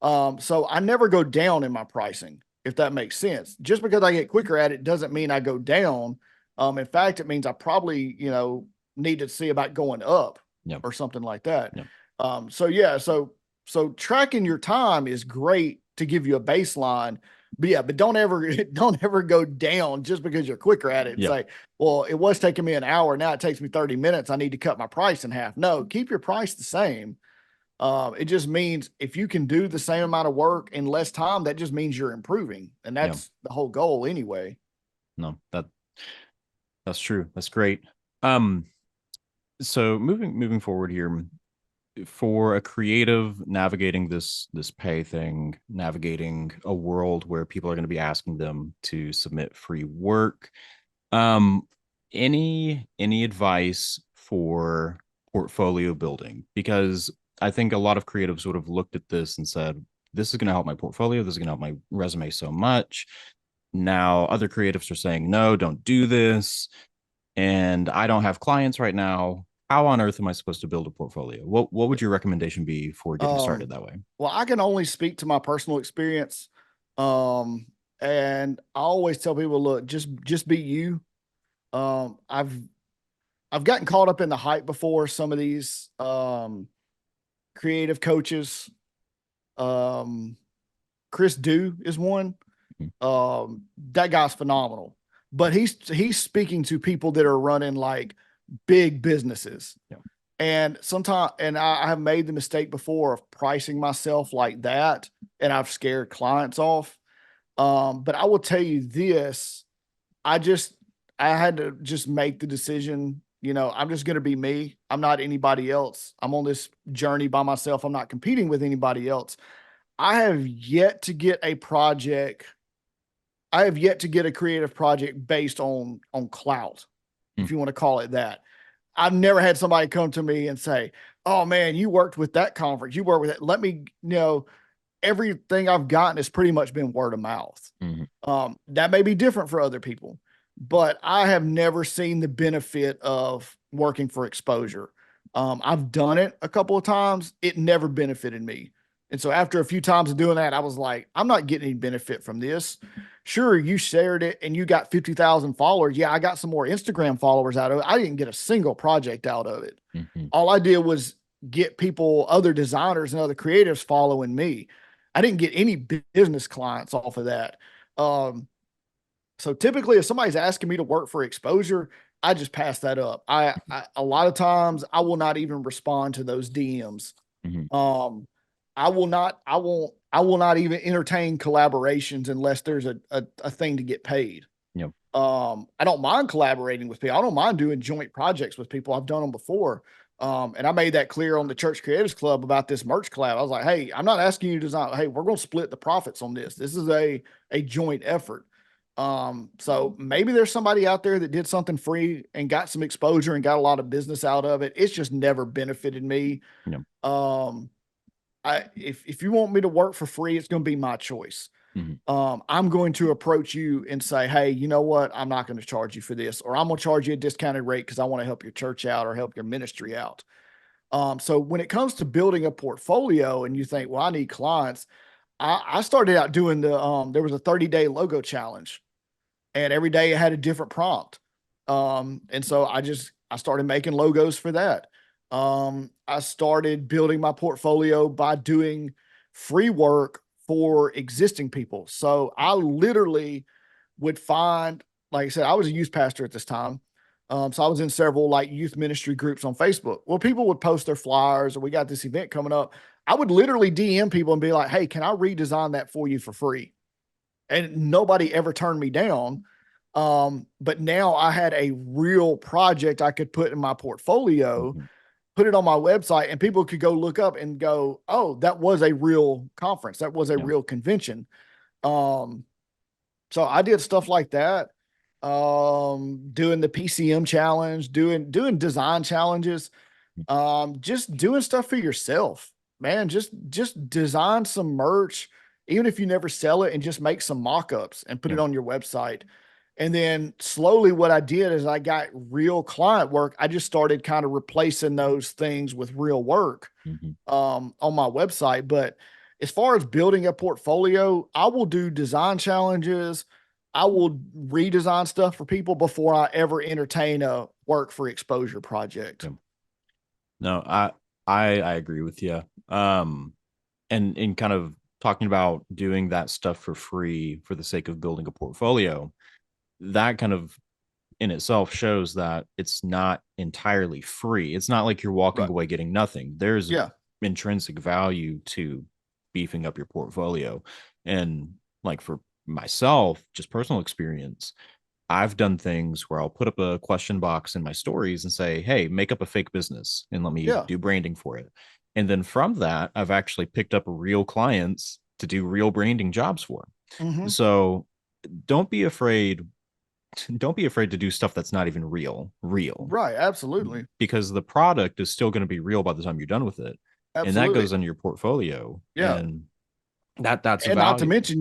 C: So I never go down in my pricing, if that makes sense. Just because I get quicker at it doesn't mean I go down. In fact, it means I probably, need to see about going up or something like that. So tracking your time is great to give you a baseline. But don't ever go down just because you're quicker at it and say, well, it was taking me an hour. Now it takes me 30 minutes. I need to cut my price in half. No, keep your price the same. It just means if you can do the same amount of work in less time, that just means you're improving. And that's the whole goal anyway.
B: No, that's true. That's great. So moving forward here, for a creative navigating this pay thing, navigating a world where people are going to be asking them to submit free work, any advice for portfolio building? Because I think a lot of creatives would have looked at this and said, this is going to help my portfolio, this is going to help my resume so much. Now other creatives are saying, no, don't do this, and I don't have clients right now. How on earth am I supposed to build a portfolio? What would your recommendation be for getting started that way?
C: Well, I can only speak to my personal experience. And I always tell people, look, just be you. I've gotten caught up in the hype before. Some of these creative coaches, Chris Dew is one. That guy's phenomenal, but he's speaking to people that are running like big businesses. And sometimes, and I have made the mistake before of pricing myself like that, and I've scared clients off. But I will tell you this, I had to just make the decision, I'm just going to be me. I'm not anybody else. I'm on this journey by myself. I'm not competing with anybody else. I have yet to get a creative project based on clout, if you want to call it that. I've never had somebody come to me and say, "Oh man, you worked with that conference. You worked with it. Let me, everything I've gotten has pretty much been word of mouth." That may be different for other people, but I have never seen the benefit of working for exposure. I've done it a couple of times. It never benefited me. And so after a few times of doing that, I was like, I'm not getting any benefit from this. Sure, you shared it and you got 50,000 followers. Yeah, I got some more Instagram followers out of it. I didn't get a single project out of it. All I did was get people, other designers and other creatives following me. I didn't get any business clients off of that. So typically if somebody's asking me to work for exposure, I just pass that up. I a lot of times I will not even respond to those DMs. I will not even entertain collaborations unless there's a thing to get paid. I don't mind collaborating with people. I don't mind doing joint projects with people. I've done them before. And I made that clear on the Church Creatives Club about this merch collab. I was like, hey, I'm not asking you to design. Hey, we're going to split the profits on this. This is a joint effort. So maybe there's somebody out there that did something free and got some exposure and got a lot of business out of it. It's just never benefited me. If you want me to work for free, it's going to be my choice. I'm going to approach you and say, hey, you know what? I'm not going to charge you for this, or I'm going to charge you a discounted rate because I want to help your church out or help your ministry out. So when it comes to building a portfolio and you think, well, I need clients, I started out doing there was a 30-day logo challenge, and every day it had a different prompt. And so I started making logos for that. I started building my portfolio by doing free work for existing people. So I literally would find, like I said, I was a youth pastor at this time. So I was in several like youth ministry groups on Facebook. Well, people would post their flyers or we got this event coming up. I would literally DM people and be like, hey, can I redesign that for you for free? And nobody ever turned me down. But now I had a real project I could put in my portfolio,
B: Mhm.
C: put it on my website, and people could go look up and go, oh, that was a real conference. That was a
B: Yeah.
C: real convention. Um, so I did stuff like that. Doing the PCM challenge, doing design challenges, just doing stuff for yourself, man. Just design some merch, even if you never sell it, and just make some mock-ups and put
B: Yeah.
C: it on your website. And then slowly what I did is I got real client work. I just started kind of replacing those things with real work
B: Mhm.
C: on my website. But as far as building a portfolio, I will do design challenges. I will redesign stuff for people before I ever entertain a work for exposure project.
B: Yeah. No, I agree with you. And in kind of talking about doing that stuff for free for the sake of building a portfolio, that kind of in itself shows that it's not entirely free. It's not like you're walking
C: Right.
B: away getting nothing. There's
C: Yeah.
B: intrinsic value to beefing up your portfolio. And like for myself, just personal experience, I've done things where I'll put up a question box in my stories and say, hey, make up a fake business and let me
C: Yeah.
B: do branding for it. And then from that, I've actually picked up real clients to do real branding jobs for.
C: Mm-hmm.
B: So don't be afraid. Don't be afraid to do stuff that's not even real,
C: Right. Absolutely.
B: because the product is still going to be real by the time you're done with it. And that
C: Absolutely.
B: goes in your portfolio.
C: Yeah.
B: And that's
C: And not to
B: valuable.
C: mention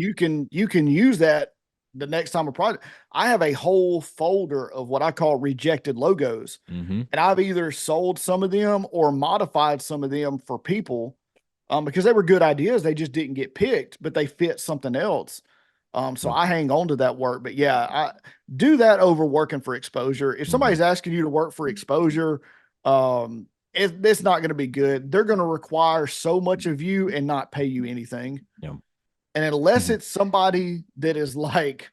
C: you can use that the next time a project. I have a whole folder of what I call rejected logos.
B: Mm-hmm.
C: And I've either sold some of them or modified some of them for people because they were good ideas. They just didn't get picked, but they fit something else. So
B: Yeah.
C: I hang on to that work. But yeah, I do that over working for exposure. If
B: Mm-hmm.
C: somebody's asking you to work for exposure, it's not going to be good. They're going to require so much of you and not pay you anything.
B: Yeah.
C: And unless
B: Mm-hmm.
C: it's somebody that is like,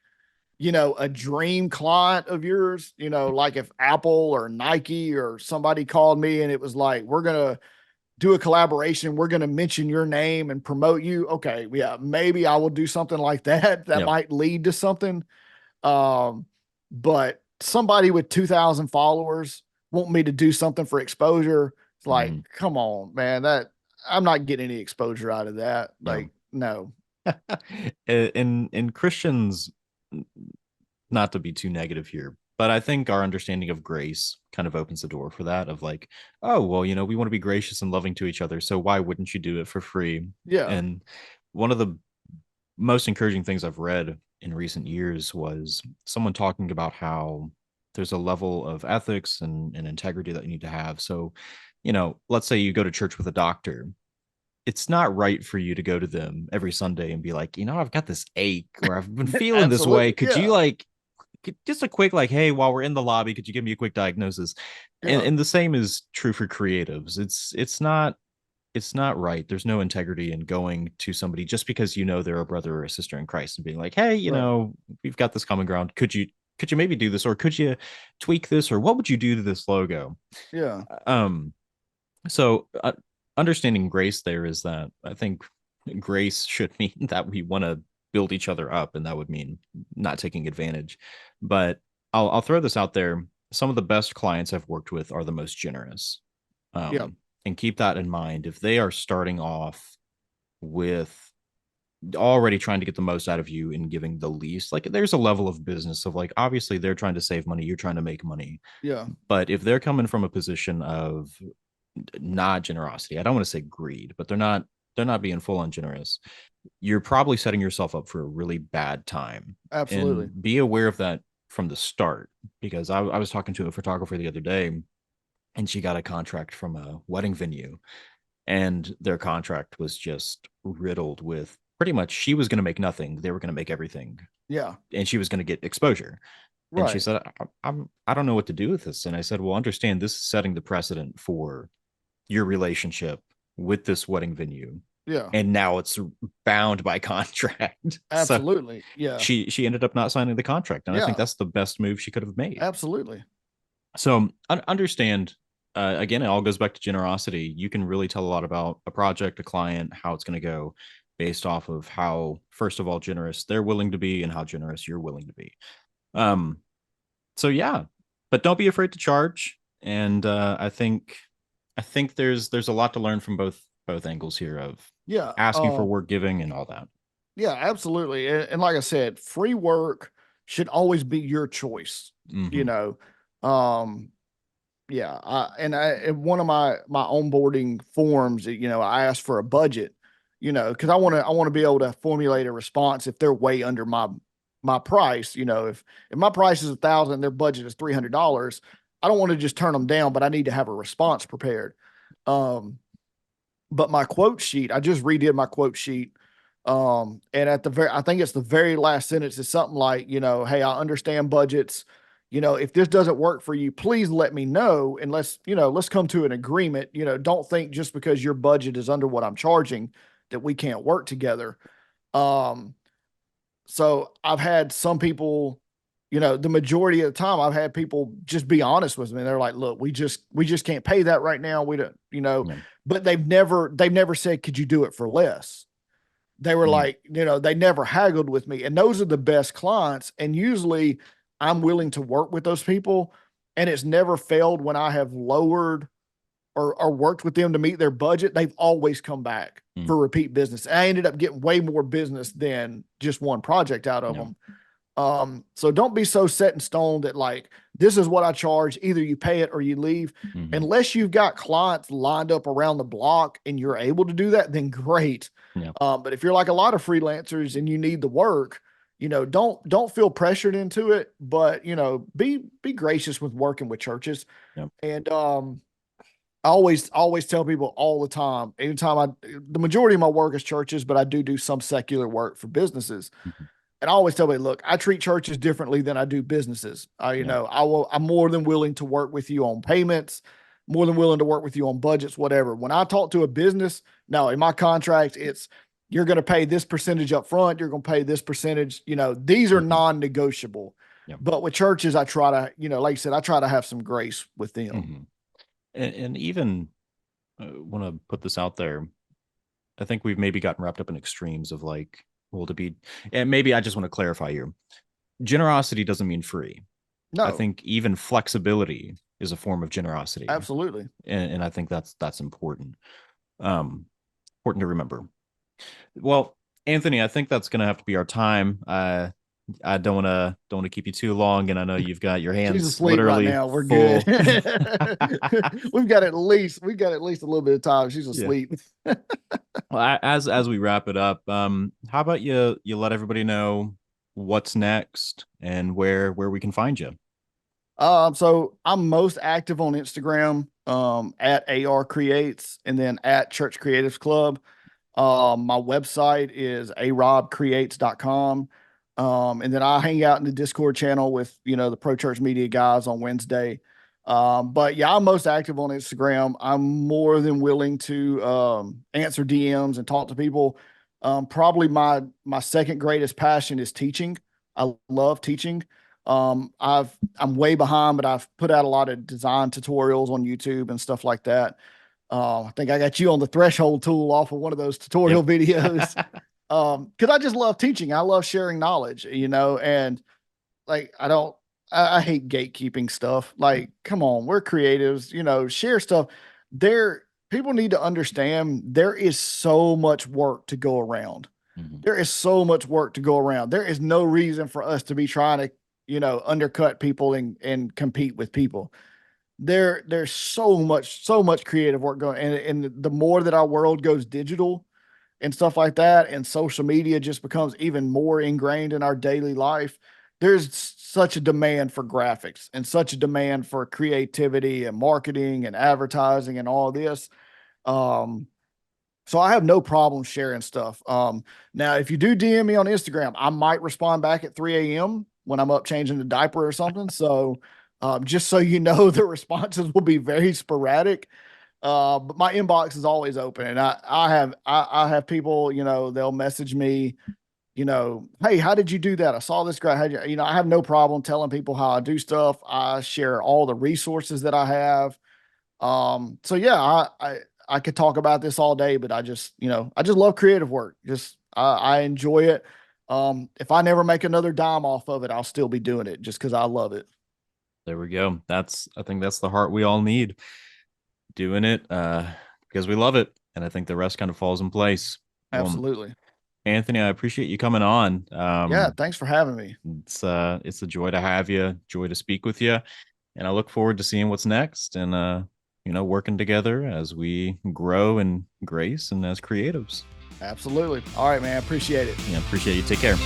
C: a dream client of yours, like if Apple or Nike or somebody called me and it was like, we're going to do a collaboration, we're going to mention your name and promote you. Okay. Yeah. Maybe I will do something like that. That
B: Yeah.
C: might lead to something. But somebody with 2,000 followers want me to do something for exposure. It's like,
B: Mm-hmm.
C: come on, man, that I'm not getting any exposure out of that.
B: Yeah.
C: Like, no.
B: In Christians, not to be too negative here, but I think our understanding of grace kind of opens the door for that of like, oh, well, we want to be gracious and loving to each other. So why wouldn't you do it for free?
C: Yeah.
B: And one of the most encouraging things I've read in recent years was someone talking about how there's a level of ethics and integrity that you need to have. So, let's say you go to church with a doctor. It's not right for you to go to them every Sunday and be like, I've got this ache or I've been feeling this way.
C: Absolutely.
B: Could you
C: Yeah.
B: just a quick hey, while we're in the lobby, could you give me a quick diagnosis? and,
C: Yeah.
B: and the same is true for creatives. It's not right. There's no integrity in going to somebody just because they're a brother or a sister in Christ and being like, hey,
C: Right.
B: we've got this common ground. Could you maybe do this, or could you tweak this, or what would you do to this logo?
C: Yeah.
B: So understanding grace there is that I think grace should mean that we want to build each other up, and that would mean not taking advantage. But I'll throw this out there. Some of the best clients I've worked with are the most generous.
C: Yeah.
B: And keep that in mind. If they are starting off with already trying to get the most out of you and giving the least, like there's a level of business of like, obviously they're trying to save money, you're trying to make money.
C: Yeah.
B: But if they're coming from a position of not generosity, I don't want to say greed, but they're not being full on generous, you're probably setting yourself up for a really bad time.
C: Absolutely.
B: And be aware of that from the start, because I was talking to a photographer the other day, and she got a contract from a wedding venue, and their contract was just riddled with pretty much she was going to make nothing, they were going to make everything,
C: Yeah.
B: and she was going to get exposure. And she
C: Right.
B: said, I don't know what to do with this. And I said, well, understand, this is setting the precedent for your relationship with this wedding venue,
C: Yeah,
B: and now it's bound by contract. So
C: absolutely. Yeah,
B: she ended up not signing the contract, and I think
C: yeah,
B: that's the best move she could have made.
C: absolutely.
B: So understand, again, it all goes back to generosity. You can really tell a lot about a project, a client, how it's going to go based off of how, first of all, generous they're willing to be and how generous you're willing to be. um so yeah, but don't be afraid to charge. And I think there's a lot to learn from both angles here of
C: Yeah,
B: asking for work, giving, and all that.
C: yeah, absolutely. And like I said, free work should always be your choice. You
B: Mm-hmm.
C: know, um, yeah. In one of my onboarding forms, I asked for a budget. Because I want to be able to formulate a response if they're way under my price. If my price is 1,000, their budget is $300. I don't want to just turn them down, but I need to have a response prepared. Um, but my quote sheet, I just redid my quote sheet. And I think it's the very last sentence is something like, hey, I understand budgets. If this doesn't work for you, please let me know. And let's come to an agreement. Don't think just because your budget is under what I'm charging that we can't work together. Um, so I've had some people, the majority of the time I've had people just be honest with me. They're like, look, we just can't pay that right now. We don't,
B: Yeah.
C: but they've never said, could you do it for less? They were
B: Mm.
C: like, they never haggled with me. And those are the best clients. And usually I'm willing to work with those people. And it's never failed when I have lowered or worked with them to meet their budget. They've always come back
B: Mm.
C: for repeat business. And I ended up getting way more business than just one project out of
B: Yeah.
C: them. So don't be so set in stone that like, this is what I charge. Either you pay it or you leave.
B: Mm-hmm.
C: Unless you've got clients lined up around the block and you're able to do that, then great.
B: Yeah.
C: But if you're like a lot of freelancers and you need the work, don't feel pressured into it, but be gracious with working with churches.
B: Yeah.
C: And I always tell people all the time, the majority of my work is churches, but I do some secular work for businesses.
B: Mm-hmm.
C: And I always tell me, look, I treat churches differently than I do businesses.
B: Yeah.
C: I'm more than willing to work with you on payments, more than willing to work with you on budgets, whatever. When I talk to a business, now in my contract, it's you're going to pay this percentage up front. You're going to pay this percentage. These are
B: Mm-hmm.
C: non-negotiable.
B: Yeah.
C: But with churches, I try to, like I said, I try to have some grace with them.
B: Mm-hmm. And even want to put this out there. I think we've maybe gotten wrapped up in extremes of like, well, to be, and maybe I just want to clarify here. Generosity doesn't mean free.
C: No,
B: I think even flexibility is a form of generosity.
C: absolutely.
B: And I think that's important. Important to remember. Well, Anthony, I think that's gonna have to be our time. I don't want to keep you too long, and I know you've got your
C: She's
B: hands
C: asleep right
B: literally
C: now. We're
B: full.
C: good. we've got at least a little bit of time. She's asleep.
B: Well, as we wrap it up, how about you let everybody know what's next and where we can find you?
C: So I'm most active on Instagram, at ARCreates and then at Church Creatives Club. My website is arobcreates.com. And then I hang out in the Discord channel with, the Pro Church Media guys on Wednesday. But yeah, I'm most active on Instagram. I'm more than willing to answer DMs and talk to people. Probably my second greatest passion is teaching. I love teaching. I'm way behind, but I've put out a lot of design tutorials on YouTube and stuff like that. I think I got you on the threshold tool off of one of those tutorial videos. Cause I just love teaching. I love sharing knowledge, and like, I hate gatekeeping stuff. Like, come on, we're creatives, share stuff. People need to understand there is so much work to go around.
B: Mm-hmm.
C: There is so much work to go around. There is no reason for us to be trying to, undercut people and compete with people. There's so much creative work going, and the more that our world goes digital and stuff like that, and social media just becomes even more ingrained in our daily life, there's such a demand for graphics and such a demand for creativity and marketing and advertising and all this. So I have no problem sharing stuff. Now if you do DM me on Instagram, I might respond back at 3 a.m. when I'm up changing the diaper or something. So just so you know, the responses will be very sporadic. But my inbox is always open, and I have people, you know, they'll message me, you know, hey, how did you do that? I saw this guy. You know, I have no problem telling people how I do stuff. I share all the resources that I have. So yeah, I could talk about this all day, but I just, you know, I just love creative work. Just, I enjoy it. If I never make another dime off of it, I'll still be doing it just because I love it.
B: There we go. I think that's the heart we all need. Doing it because we love it. And I think the rest kind of falls in place.
C: Absolutely.
B: Anthony, I appreciate you coming on.
C: Yeah. Thanks for having me.
B: It's a joy to have you, joy to speak with you. And I look forward to seeing what's next and, you know, working together as we grow in grace and as creatives.
C: Absolutely. All right, man. Appreciate it.
B: Yeah, appreciate you. Take care.